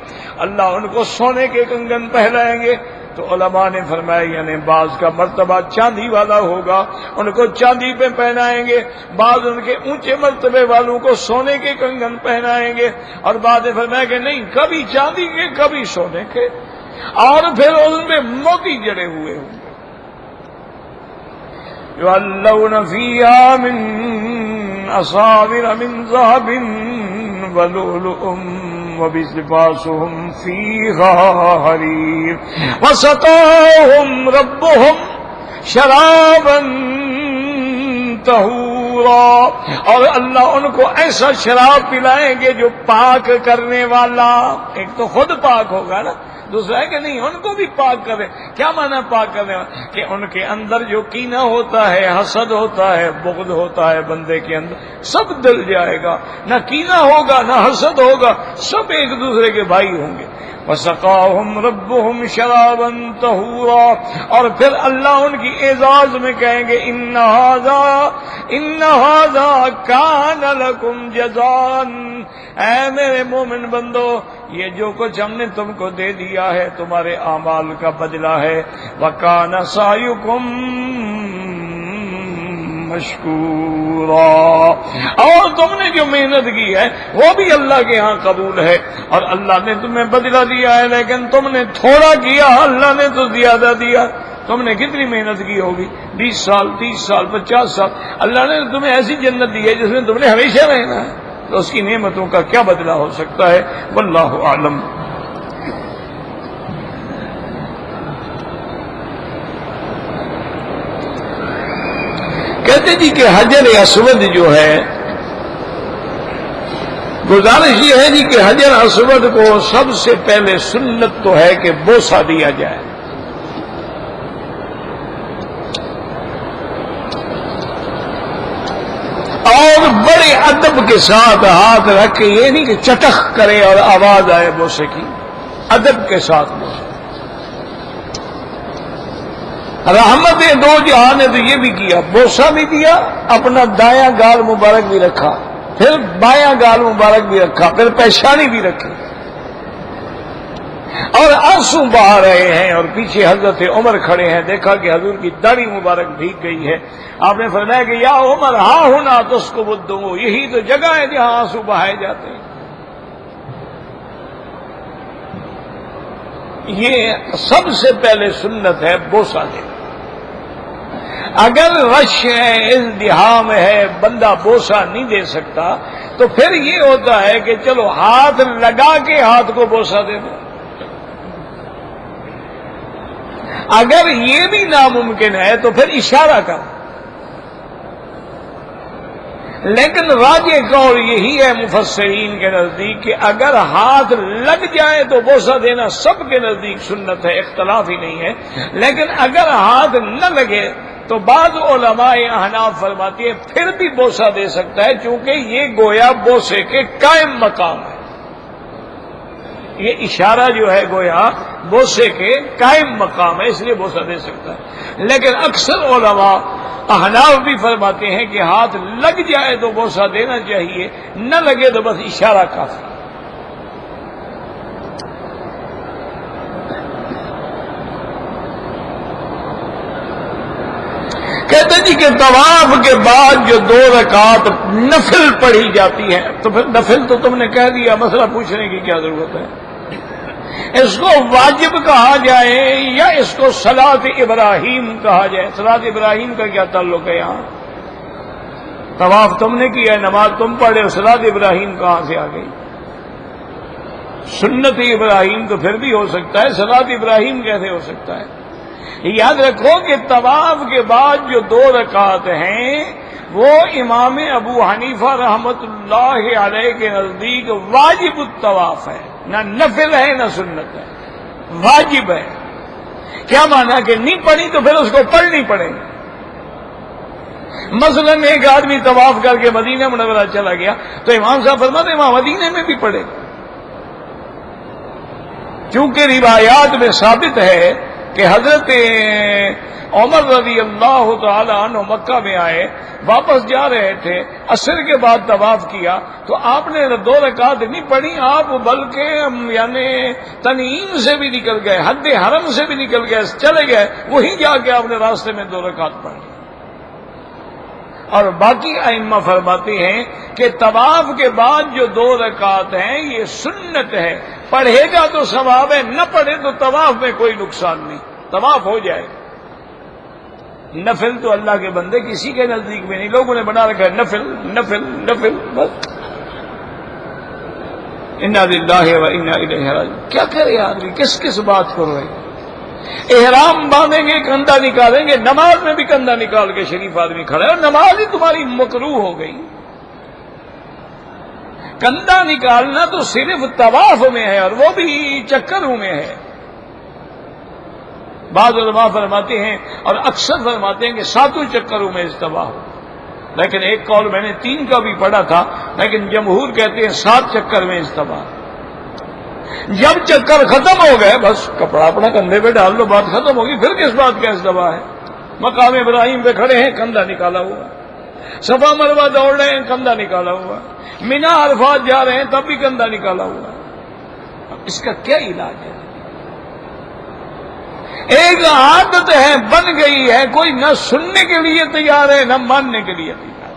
اللہ ان کو سونے کے کنگن پہنائیں گے. تو علماء نے فرمایا یعنی بعض کا مرتبہ چاندی والا ہوگا ان کو چاندی پہ پہنائیں گے بعض ان کے اونچے مرتبے والوں کو سونے کے کنگن پہنائیں گے اور بعد نے فرمایا کہ نہیں کبھی چاندی کے کبھی سونے کے اور پھر ان میں موتی جڑے ہوئے ہوں گے. یحلون فیہا من اساور من ذہب ولؤلؤا وَبِلِبَاسُهُمْ فِيهَا حَرِيرٌ وَسَقَاهُمْ رَبُّهُمْ شَرَابًا طَهُورًا اور اللہ ان کو ایسا شراب پلائیں گے جو پاک کرنے والا. ایک تو خود پاک ہوگا نا دوسرا ہے کہ نہیں ان کو بھی پاک کرے. کیا معنی پاک کرنے والا کہ ان کے اندر جو کینہ ہوتا ہے حسد ہوتا ہے بغض ہوتا ہے بندے کے اندر سب دل جائے گا نہ کینہ ہوگا نہ حسد ہوگا سب ایک دوسرے کے بھائی ہوں گے. وَسَقَاهُمْ رَبُّهُمْ شَرَابًا طَهُورًا اور پھر اللہ ان کی اعزاز میں کہیں گے إِنَّ هَذَا كَانَ لَكُمْ جَزَاءً اے میرے مومن بندو یہ جو کچھ ہم نے تم کو دے دیا ہے تمہارے اعمال کا بدلہ ہے. وَكَانَ سَعْيُكُمْ مشکورا اور تم نے جو محنت کی ہے وہ بھی اللہ کے ہاں قبول ہے اور اللہ نے تمہیں بدلہ دیا ہے لیکن تم نے تھوڑا کیا اللہ نے تو زیادہ دیا. تم نے کتنی محنت کی ہوگی 20 سال 30 سال 50 سال اللہ نے تمہیں ایسی جنت دی ہے جس میں تم نے ہمیشہ رہنا ہے تو اس کی نعمتوں کا کیا بدلہ ہو سکتا ہے. واللہ اعلم. کہتے جی کہ حجر اسود جو ہے گزارش یہ ہے جی کہ حجر اسود کو سب سے پہلے سنت تو ہے کہ بوسہ دیا جائے. اور بڑے ادب کے ساتھ ہاتھ رکھ کے یہ نہیں کہ چٹخ کرے اور آواز آئے بوسے کی ادب کے ساتھ بوسے. رحمت دو جہاں نے تو یہ بھی کیا بوسہ بھی دیا اپنا دایاں گال مبارک بھی رکھا پھر بایاں گال مبارک بھی رکھا پھر پیشانی بھی رکھی اور آنسو بہا رہے ہیں اور پیچھے حضرت عمر کھڑے ہیں. دیکھا کہ حضور کی داڑھی مبارک بھیگ گئی ہے. آپ نے فرمایا کہ یا عمر ہاں ہونا تو اس کو بدو یہی تو جگہ ہے جہاں آنسو بہائے جاتے ہیں. یہ سب سے پہلے سنت ہے بوسہ دینا. اگر رش ہے ازدحام ہے بندہ بوسہ نہیں دے سکتا تو پھر یہ ہوتا ہے کہ چلو ہاتھ لگا کے ہاتھ کو بوسہ دے دو. اگر یہ بھی ناممکن ہے تو پھر اشارہ کر. لیکن راجح قول یہی ہے مفسرین کے نزدیک کہ اگر ہاتھ لگ جائے تو بوسہ دینا سب کے نزدیک سنت ہے اختلاف ہی نہیں ہے. لیکن اگر ہاتھ نہ لگے تو بعض علماء احناف فرماتی ہے پھر بھی بوسہ دے سکتا ہے چونکہ یہ گویا بوسے کے قائم مقام ہے. یہ اشارہ جو ہے گویا بوسے کے قائم مقام ہے اس لیے بوسہ دے سکتا ہے. لیکن اکثر علماء احناف بھی فرماتے ہیں کہ ہاتھ لگ جائے تو بوسہ دینا چاہیے نہ لگے تو بس اشارہ کافی. کہتے جی کہ طواف کے بعد جو 2 رکعات نفل پڑھی جاتی ہے تو پھر نفل تو تم نے کہہ دیا مسئلہ پوچھنے کی کیا ضرورت ہے. اس کو واجب کہا جائے یا اس کو صلاۃ ابراہیم کہا جائے. صلاۃ ابراہیم کا کیا تعلق ہے یہاں. طواف تم نے کیا ہے نماز تم پڑھے صلاۃ ابراہیم کہاں سے آ گئی. سنت ابراہیم تو پھر بھی ہو سکتا ہے صلاۃ ابراہیم کیسے ہو سکتا ہے. یاد رکھو کہ طواف کے بعد جو 2 رکعت ہیں وہ امام ابو حنیفہ رحمت اللہ علیہ کے نزدیک واجب الطواف ہے، نہ نفل ہے نہ سنت ہے، واجب ہے۔ کیا مانا کہ نہیں پڑھی تو پھر اس کو پڑھنی پڑے گی۔ مثلا ایک آدمی طواف کر کے مدینہ منورہ چلا گیا تو امام صاحب فرماتے ہیں وہاں مدینہ میں بھی پڑھے، کیونکہ روایات میں ثابت ہے کہ حضرت عمر رضی اللہ تعالی عنہ مکہ میں آئے، واپس جا رہے تھے، عصر کے بعد طواف کیا تو آپ نے 2 رکعت نہیں پڑھی، آپ بلکہ یعنی تنعیم سے بھی نکل گئے، حد حرم سے بھی نکل گئے، چلے گئے، وہیں جا کے آپ نے راستے میں 2 رکعت پڑھ لی۔ اور باقی ائمہ فرماتے ہیں کہ طواف کے بعد جو 2 رکعت ہیں یہ سنت ہے، پڑھے گا تو ثواب ہے، نہ پڑھے تو طواف میں کوئی نقصان نہیں، طواف ہو جائے۔ نفل تو اللہ کے بندے کسی کے نزدیک میں نہیں، لوگوں نے بنا رکھا ہے نفل نفل نفل، بس۔ انا للہ و انا الیہ راجعون۔ کیا کرے آدمی، کس کس بات کو روئے؟ احرام باندھیں گے کندھا نکالیں گے، نماز میں بھی کندھا نکال کے شریف آدمی کھڑا ہے، اور نماز ہی تمہاری مکروہ ہو گئی۔ کندھا نکالنا تو صرف طواف میں ہے، اور وہ بھی چکروں میں ہے۔ بعض علماء فرماتے ہیں اور اکثر فرماتے ہیں کہ 7 چکروں میں استوا ہو، لیکن ایک قول میں نے 3 کا بھی پڑھا تھا، لیکن جمہور کہتے ہیں 7 چکر میں استوا۔ جب چکر ختم ہو گئے بس کپڑا اپنا کندھے پہ ڈال لو، بات ختم ہوگی، پھر کس بات کا استوا ہے؟ مقام ابراہیم پہ کھڑے ہیں، کندھا نکالا ہوا، صفا مروہ دوڑ رہے ہیں، کندھا نکالا ہوا، مینا عرفات جا رہے ہیں تب بھی کندھا نکالا ہوا۔ اب اس کا کیا علاج ہے؟ ایک عادت ہے، بن گئی ہے، کوئی نہ سننے کے لیے تیار ہے نہ ماننے کے لیے تیار ہے۔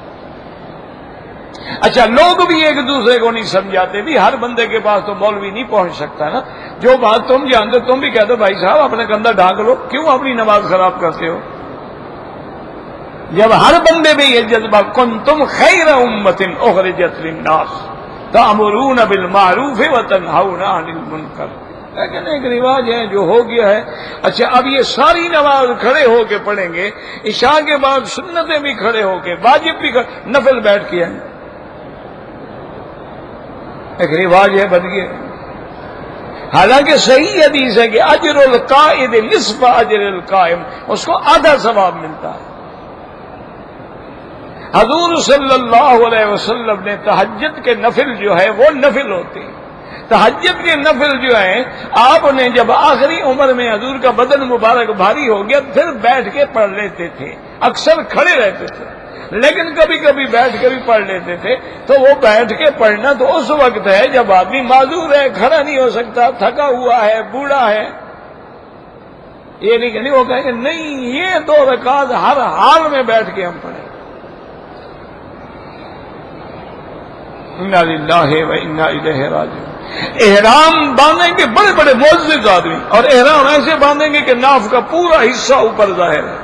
اچھا، لوگ بھی ایک دوسرے کو نہیں سمجھاتے، بھی ہر بندے کے پاس تو مولوی نہیں پہنچ سکتا نا، جو بات تم جانتے تم بھی کہتے بھائی صاحب اپنا کندھا ڈھانک لو، کیوں اپنی نماز خراب کرتے ہو؟ جب ہر بندے میں یہ جذبہ، کنتم خیر امۃ اخرجت للناس تأمرون بالمعروف وتنہون عن المنکر، لیکن ایک رواج ہے جو ہو گیا ہے۔ اچھا، اب یہ ساری نماز کھڑے ہو کے پڑھیں گے، عشاء کے بعد سنتیں بھی کھڑے ہو کے، واجب بھی نفل بیٹھ کے ہیں، ایک رواج ہے، بن گیا۔ حالانکہ صحیح حدیث ہے کہ اجر القائد نصف اجر القائم، اس کو آدھا ثواب ملتا ہے۔ حضور صلی اللہ علیہ وسلم نے تہجد کے نفل جو ہے وہ نفل ہوتے ہیں، تہجد کے نفل جو ہیں آپ نے جب آخری عمر میں حضور کا بدن مبارک بھاری ہو گیا پھر بیٹھ کے پڑھ لیتے تھے، اکثر کھڑے رہتے تھے لیکن کبھی کبھی بیٹھ کے بھی پڑھ لیتے تھے۔ تو وہ بیٹھ کے پڑھنا تو اس وقت ہے جب آدمی معذور ہے، کھڑا نہیں ہو سکتا، تھکا ہوا ہے، بوڑھا ہے۔ یہ نہیں کہ نہیں وہ کہیں کہ نہیں، یہ 2 رکعت ہر حال میں بیٹھ کے ہم پڑھیں۔ انا للہ و انا الیہ راجعون۔ احرام باندھیں گے بڑے بڑے معزز آدمی، اور احرام ایسے باندھیں گے کہ ناف کا پورا حصہ اوپر ظاہر ہے۔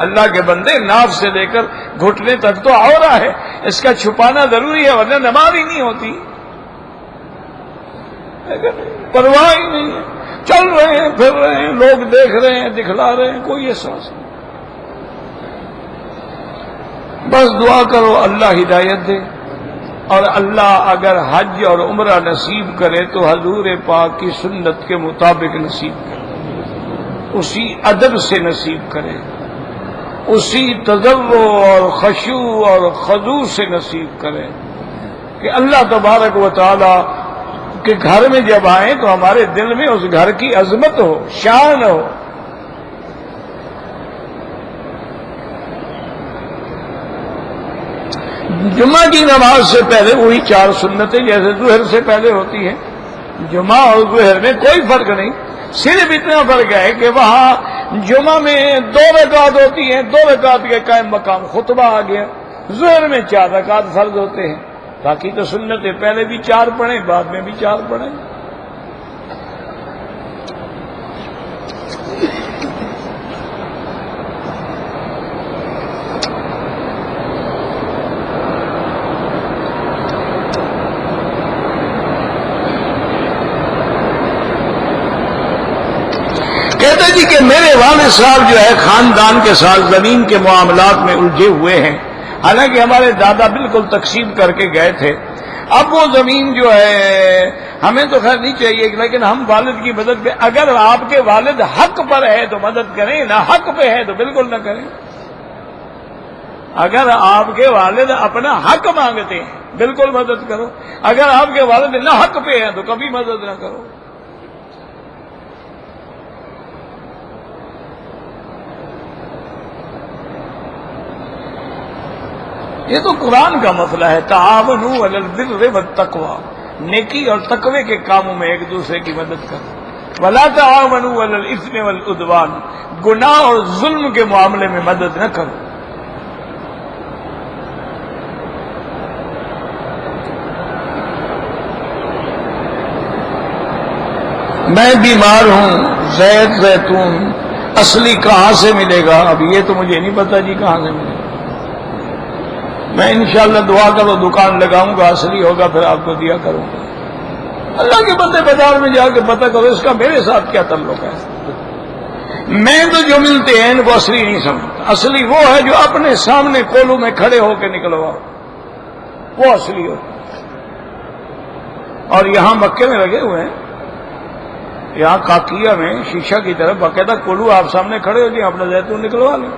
اللہ کے بندے، ناف سے لے کر گھٹنے تک تو عورہ ہے، اس کا چھپانا ضروری ہے ورنہ نماز ہی نہیں ہوتی۔ پرواہ ہی نہیں ہے، چل رہے ہیں، پھر رہے ہیں، لوگ دیکھ رہے ہیں، دکھلا رہے ہیں، کوئی احساس نہیں۔ بس دعا کرو اللہ ہدایت دے، اور اللہ اگر حج اور عمرہ نصیب کرے تو حضور پاک کی سنت کے مطابق نصیب کرے، اسی ادب سے نصیب کرے، اسی تضرع اور خشوع اور خضوع سے نصیب کرے کہ اللہ تبارک و تعالی کے گھر میں جب آئیں تو ہمارے دل میں اس گھر کی عظمت ہو، شان ہو۔ جمعہ کی نماز سے پہلے وہی 4 سنتیں جیسے ظہر سے پہلے ہوتی ہیں، جمعہ اور ظہر میں کوئی فرق نہیں، صرف اتنا فرق ہے کہ وہاں جمعہ میں 2 رکعت ہوتی ہیں، 2 رکعت کے قائم مقام خطبہ آ گیا، ظہر میں 4 رکعت فرض ہوتے ہیں، باقی تو سنتیں پہلے بھی 4 پڑھیں بعد میں بھی 4 پڑھیں۔ کہتے جی کہ میرے والد صاحب جو ہے خاندان کے ساتھ زمین کے معاملات میں الجھے ہوئے ہیں، حالانکہ ہمارے دادا بالکل تقسیم کر کے گئے تھے۔ اب وہ زمین جو ہے ہمیں تو خیر نہیں چاہیے، لیکن ہم والد کی مدد پہ، اگر آپ کے والد حق پر ہے تو مدد کریں، نہ حق پہ ہے تو بالکل نہ کریں۔ اگر آپ کے والد اپنا حق مانگتے ہیں بالکل مدد کرو، اگر آپ کے والد نہ حق پہ ہیں تو کبھی مدد نہ کرو۔ یہ تو قرآن کا مسئلہ ہے، تعاونوا علی البر والتقوی، نیکی اور تقوی کے کاموں میں ایک دوسرے کی مدد کرو، ولا تعاونوا علی الاثم والعدوان، گناہ اور ظلم کے معاملے میں مدد نہ کرو۔ میں بیمار ہوں، زید زیتون اصلی کہاں سے ملے گا؟ اب یہ تو مجھے نہیں پتا جی کہاں سے ملے گا۔ میں انشاءاللہ دعا کرو دکان لگاؤں گا، اصلی ہوگا پھر آپ کو دیا کروں گا۔ اللہ کے بندے بازار میں جا کے پتہ کرو اس کا میرے ساتھ کیا تعلق ہے۔ میں تو جو ملتے ہیں ان کو اصلی نہیں سمجھتا، اصلی وہ ہے جو اپنے سامنے کولو میں کھڑے ہو کے نکلواؤ، وہ اصلی ہو۔ اور یہاں مکے میں لگے ہوئے ہیں، یہاں کاکیہ میں شیشہ کی طرف باقاعدہ کولو آپ سامنے کھڑے ہو جائیں، اپنا زیتون نکلوا لیں۔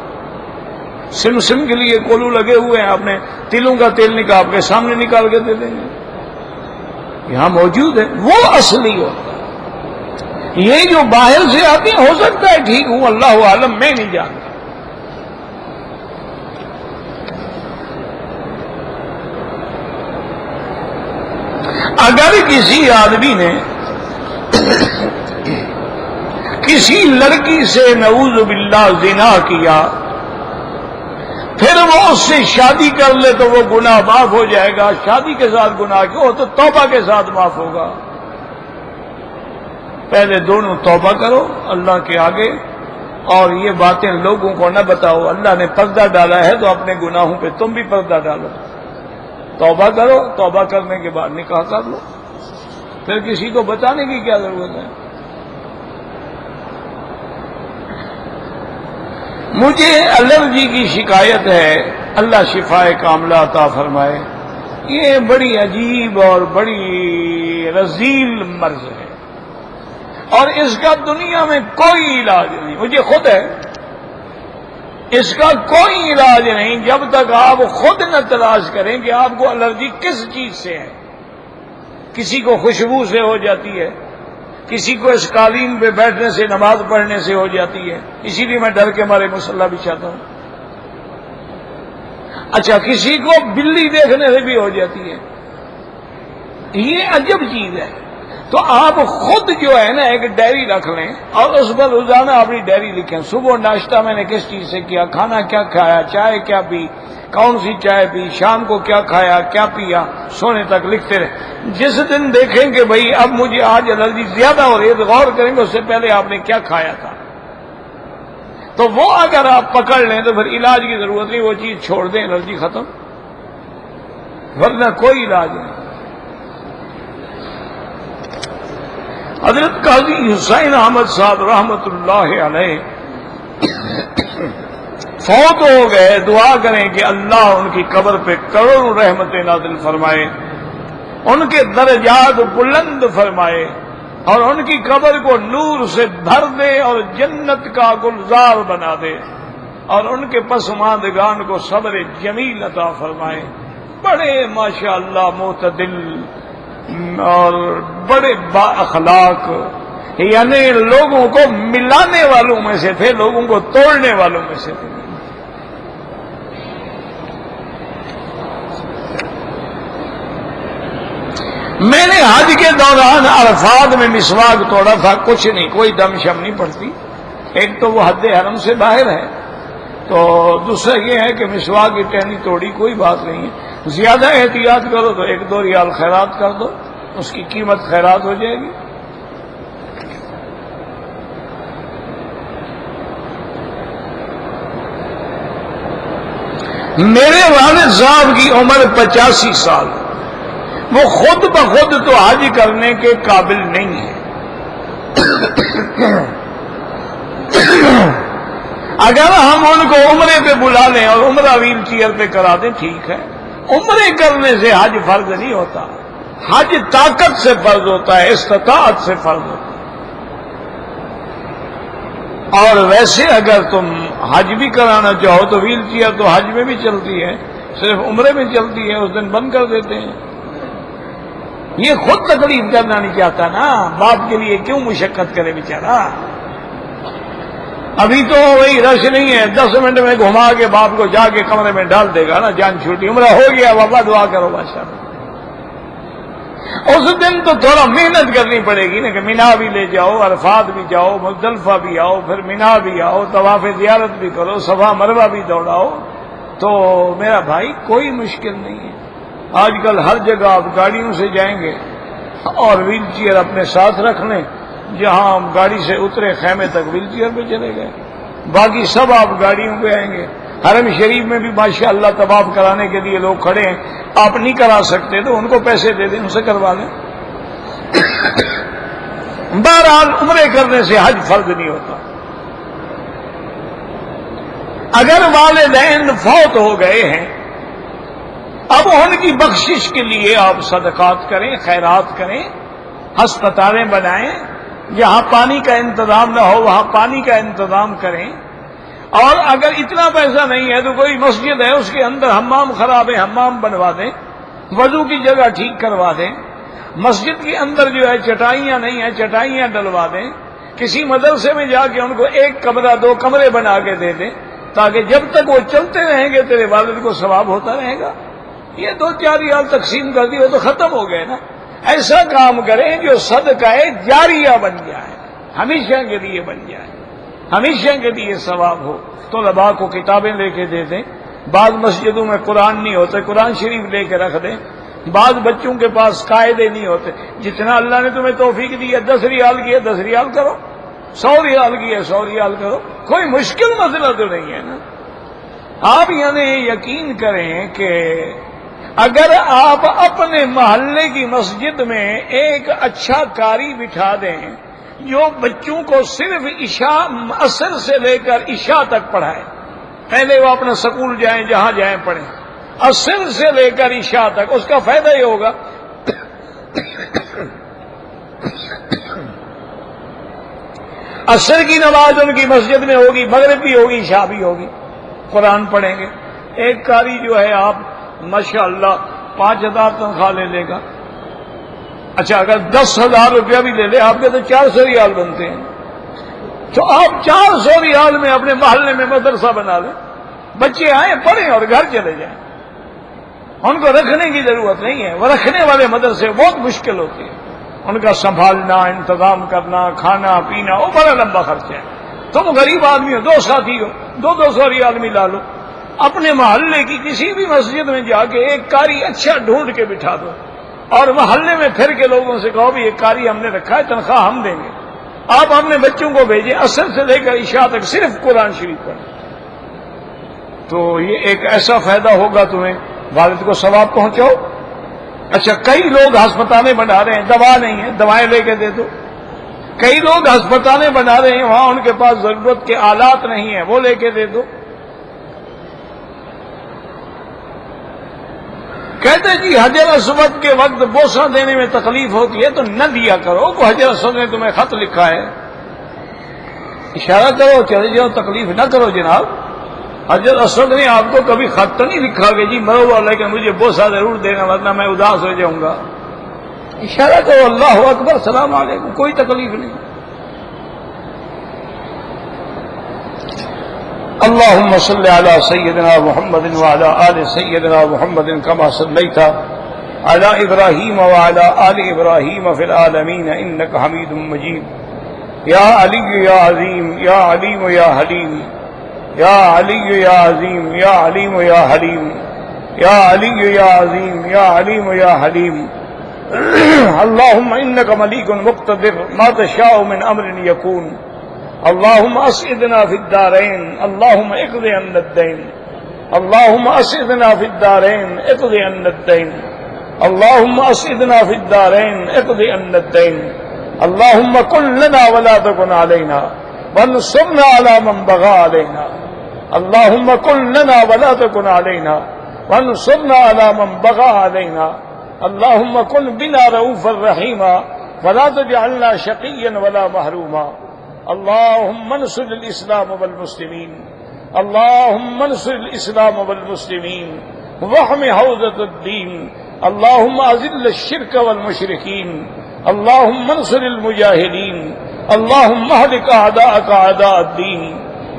سم کے لیے کولو لگے ہوئے ہیں، اپنے تلوں کا تیل نکال آپ کے سامنے نکال کے دے دیں گے، یہاں موجود ہے، وہ اصلی ہوتا ہے۔ یہ جو باہر سے آتے ہیں ہو سکتا ہے ٹھیک ہوں، اللہ عالم، میں نہیں جانتا۔ اگر کسی آدمی نے کسی لڑکی سے نعوذ باللہ زنا کیا، پھر وہ اس سے شادی کر لے تو وہ گناہ معاف ہو جائے گا، شادی کے ساتھ گناہ کیوں تو توبہ کے ساتھ معاف ہوگا۔ پہلے دونوں توبہ کرو اللہ کے آگے، اور یہ باتیں لوگوں کو نہ بتاؤ۔ اللہ نے پردہ ڈالا ہے تو اپنے گناہوں پہ تم بھی پردہ ڈالو، توبہ کرو، توبہ کرنے کے بعد نکاح کر لو، پھر کسی کو بتانے کی کیا ضرورت ہے۔ مجھے الرجی کی شکایت ہے، اللہ شفائے کاملہ عطا فرمائے۔ یہ بڑی عجیب اور بڑی رذیل مرض ہے، اور اس کا دنیا میں کوئی علاج نہیں، مجھے خود ہے، اس کا کوئی علاج نہیں جب تک آپ خود نہ تلاش کریں کہ آپ کو الرجی کس چیز سے ہے۔ کسی کو خوشبو سے ہو جاتی ہے، کسی کو اس قالین پہ بیٹھنے سے، نماز پڑھنے سے ہو جاتی ہے، اسی لیے میں ڈر کے مارے مصلی بچھاتا ہوں۔ اچھا، کسی کو بلی دیکھنے سے بھی ہو جاتی ہے، یہ عجب چیز ہے۔ تو آپ خود جو ہے نا ایک ڈائری رکھ لیں اور اس پر روزانہ اپنی ڈائری لکھیں، صبح ناشتہ میں نے کس چیز سے کیا، کھانا کیا کھایا، چائے کیا پی، کون سی چائے پی، شام کو کیا کھایا کیا پیا، سونے تک لکھتے رہیں۔ جس دن دیکھیں کہ بھئی اب مجھے آج الرجی زیادہ ہو رہی ہے تو غور کریں گے اس سے پہلے آپ نے کیا کھایا تھا، تو وہ اگر آپ پکڑ لیں تو پھر علاج کی ضرورت نہیں، وہ چیز چھوڑ دیں، الرجی ختم، ورنہ کوئی علاج نہیں۔ حضرت قاضی حسین احمد صاحب رحمت اللہ علیہ فوت ہو گئے، دعا کریں کہ اللہ ان کی قبر پہ کروڑوں رحمتیں نازل فرمائے، ان کے درجات بلند فرمائے، اور ان کی قبر کو نور سے بھر دے اور جنت کا گلزار بنا دے، اور ان کے پسماندگان کو صبر جمیل عطا فرمائے۔ بڑے ماشاءاللہ معتدل اور بڑے با اخلاق، یعنی لوگوں کو ملانے والوں میں سے تھے، لوگوں کو توڑنے والوں میں سے تھے۔ میں نے حج کے دوران عرفات میں مسواک توڑا تھا، کچھ نہیں، کوئی دم شم نہیں پڑتی۔ ایک تو وہ حد حرم سے باہر ہے، تو دوسرا یہ ہے کہ مسواک کی ٹہنی توڑی، کوئی بات نہیں ہے۔ زیادہ احتیاط کرو تو 1-2 ریال خیرات کر دو، اس کی قیمت خیرات ہو جائے گی۔ میرے والد صاحب کی عمر 85 سال، وہ خود بخود تو حج کرنے کے قابل نہیں ہے، اگر ہم ان کو عمرے پہ بلا لیں اور عمرہ ویل چیئر پہ کرا دیں ٹھیک ہے، عمرے کرنے سے حج فرض نہیں ہوتا، حج طاقت سے فرض ہوتا ہے، استطاعت سے فرض ہوتا ہے۔ اور ویسے اگر تم حج بھی کرانا چاہو تو ویل چیئر تو حج میں بھی چلتی ہے، صرف عمرے میں چلتی ہے، اس دن بند کر دیتے ہیں۔ یہ خود تکلیف کرنا نہیں چاہتا نا، باپ کے لیے کیوں مشقت کرے بیچارہ؟ ابھی تو وہی رش نہیں ہے، 10 منٹ میں گھما کے باپ کو جا کے کمرے میں ڈال دے گا نا، جان چھوٹی، عمرہ ہو گیا، بابا دعا کرو بادشاہ۔ اس دن تو تھوڑا محنت کرنی پڑے گی نا، کہ مینا بھی لے جاؤ، عرفات بھی جاؤ، مزدلفہ بھی آؤ، پھر مینا بھی آؤ، طواف زیارت بھی کرو، صفا مروہ بھی دوڑاؤ۔ تو میرا بھائی کوئی مشکل نہیں ہے، آج کل ہر جگہ آپ گاڑیوں سے جائیں گے اور ویل چیئر اپنے ساتھ رکھ لیں، جہاں ہم گاڑی سے اترے خیمے تک ویل چیئر پہ چلے گئے، باقی سب آپ گاڑیوں پہ آئیں گے۔ حرم شریف میں بھی ماشاء اللہ طواف کرانے کے لیے لوگ کھڑے ہیں، آپ نہیں کرا سکتے تو ان کو پیسے دے دیں، ان سے کروا لیں۔ بہرحال عمرے کرنے سے حج فرض نہیں ہوتا۔ اگر والدین فوت ہو گئے ہیں، اب ان کی بخشش کے لیے آپ صدقات کریں، خیرات کریں، ہسپتالیں بنائیں، جہاں پانی کا انتظام نہ ہو وہاں پانی کا انتظام کریں، اور اگر اتنا پیسہ نہیں ہے تو کوئی مسجد ہے اس کے اندر حمام خراب ہے، حمام بنوا دیں، وضو کی جگہ ٹھیک کروا دیں، مسجد کے اندر جو ہے چٹائیاں نہیں ہیں چٹائیاں ڈلوا دیں، کسی مدرسے میں جا کے ان کو 1 کمرہ 2 کمرے بنا کے دے دیں، تاکہ جب تک وہ چلتے رہیں گے تیرے والد کو ثواب ہوتا رہے گا۔ یہ 2-4 ریال تقسیم کر دی وہ تو ختم ہو گئے نا۔ ایسا کام کریں جو صدقہ جاریہ بن جائے، ہمیشہ کے لیے بن جائے، ہمیشہ کے لیے ثواب ہو۔ طلباء کو کتابیں لے کے دے دیں، بعض مسجدوں میں قرآن نہیں ہوتے، قرآن شریف لے کے رکھ دیں، بعض بچوں کے پاس قاعدے نہیں ہوتے، جتنا اللہ نے تمہیں توفیق دی ہے، 10 ریال کی ہے 10 ریال کرو، 100 ریال کی ہے 100 ریال کرو، کوئی مشکل مسئلہ تو نہیں ہے نا۔ آپ یعنی یقین کریں کہ اگر آپ اپنے محلے کی مسجد میں ایک اچھا قاری بٹھا دیں جو بچوں کو صرف عصر سے لے کر عشاء تک پڑھائے، پہلے وہ اپنا سکول جائیں جہاں جائیں پڑھیں، عصر سے لے کر عشاء تک، اس کا فائدہ یہ ہوگا عصر کی نماز ان کی مسجد میں ہوگی، مغرب بھی ہوگی، عشاء بھی ہوگی، قرآن پڑھیں گے۔ ایک قاری جو ہے آپ ماشاءاللہ 5000 تنخواہ لے لے گا، اچھا اگر 10,000 روپیہ بھی لے لے آپ کے تو 400 ریال بنتے ہیں، تو آپ 400 ریال میں اپنے محلے میں مدرسہ بنا لیں، بچے آئیں پڑھیں اور گھر چلے جائیں، ان کو رکھنے کی ضرورت نہیں ہے۔ وہ رکھنے والے مدرسے بہت مشکل ہوتے ہیں، ان کا سنبھالنا، انتظام کرنا، کھانا پینا، وہ بڑا لمبا خرچہ ہے۔ تم غریب آدمی ہو، 2 ساتھی ہو، 200 ریال ملا لو، اپنے محلے کی کسی بھی مسجد میں جا کے ایک قاری اچھا ڈھونڈ کے بٹھا دو، اور محلے میں پھر کے لوگوں سے کہو بھی ایک قاری ہم نے رکھا ہے، تنخواہ ہم دیں گے، آپ اپنے بچوں کو بھیجیں، عصر سے لے کر عشاء تک صرف قرآن شریف پڑھیں، تو یہ ایک ایسا فائدہ ہوگا تمہیں، والد کو ثواب پہنچاؤ۔ اچھا کئی لوگ ہسپتالیں بنا رہے ہیں، دوا نہیں ہے، دوائیں لے کے دے دو۔ کئی لوگ ہسپتالیں بنا رہے ہیں، وہاں ان کے پاس ضرورت کے آلات نہیں ہیں، وہ لے کے دے دو۔ کہتے جی حجر اسود کے وقت بوسہ دینے میں تکلیف ہوتی ہے تو نہ دیا کرو، کو حجر اسود نے تمہیں خط لکھا ہے، اشارہ کرو چلے جاؤ، تکلیف نہ کرو جناب۔ حجر اسود نے آپ کو کبھی خط تو نہیں لکھا کہ جی مرو والے کہ مجھے بوسہ ضرور دینا ورنہ میں اداس ہو جاؤں گا، اشارہ کرو اللہ اکبر السلام علیکم، کوئی تکلیف نہیں۔ اللهم صل على سيدنا محمد وعلى آل سيدنا محمد كما صليت على إبراهيم وعلى آل إبراهيم في العالمين إنك حميد مجيد۔ يا علي يا عظيم يا عليم يا حليم، يا علي يا عظيم يا عليم يا حليم، يا علي يا عظيم يا عليم يا حليم۔ اللهم إنك مليك مقتدر، ما تشاء من أمر يكون۔ اللهم اسعدنا في الدارين، اللهم اقض عنا الدين، اللهم اسعدنا في الدارين اقض عنا الدين، اللهم اسعدنا في الدارين اقض عنا الدين، اللهم كن لنا ولا تكن علينا، وانصرنا على من بغى علينا اللهم كن لنا ولا تكن علينا وانصرنا على من بغى علينا اللهم كن بنا رؤوفا رحيما ولا تجعلنا شقيا ولا محروما اللهم انصر الإسلام والمسلمين اللهم انصر الإسلام والمسلمين واحم حوزة الدين اللهم أذل الشرك والمشركين اللهم انصر المجاهدين اللهم اهلك أعداءك أعداء الدين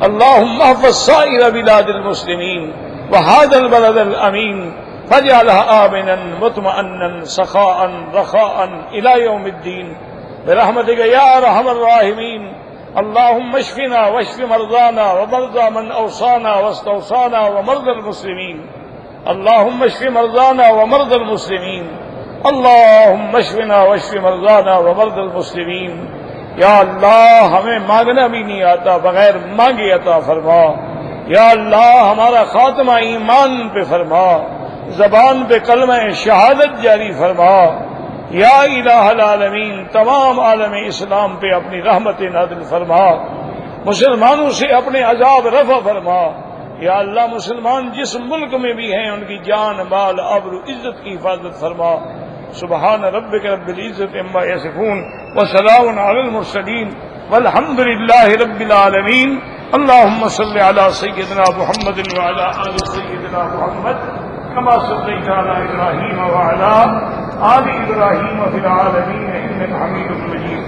اللهم احفظ سائر بلاد المسلمين وهذا البلد الأمين فاجعلها آمنا مطمئنا سخاء رخاء إلى يوم الدين برحمتك يا أرحم الراحمين اللهم اشفنا واشف مرضانا ومرضى من أوصانا واستوصانا ومرضى المسلمين اللهم اشف مرضانا ومرضى المسلمين اللهم اشفنا واشف مرضانا ومرضى المسلمین. یا اللہ ہمیں مانگنا بھی نہیں آتا، بغیر مانگے عطا فرما. یا اللہ ہمارا خاتمہ ایمان پہ فرما، زبان پہ کلمہ شہادت جاری فرما. یا الہ العالمین تمام عالم اسلام پہ اپنی رحمت نازل فرما، مسلمانوں سے اپنے عذاب رفع فرما. یا اللہ مسلمان جس ملک میں بھی ہیں ان کی جان مال آبرو عزت کی حفاظت فرما. سبحان ربک رب العزت عما یصفون وسلام علی المرسلین والحمد للہ رب العالمین. اللهم صل على سيدنا محمد وعلى آل سيدنا محمد كما صليت على إبراهيم وعلى آل إبراهيم في العالمين إنك حميد مجيد.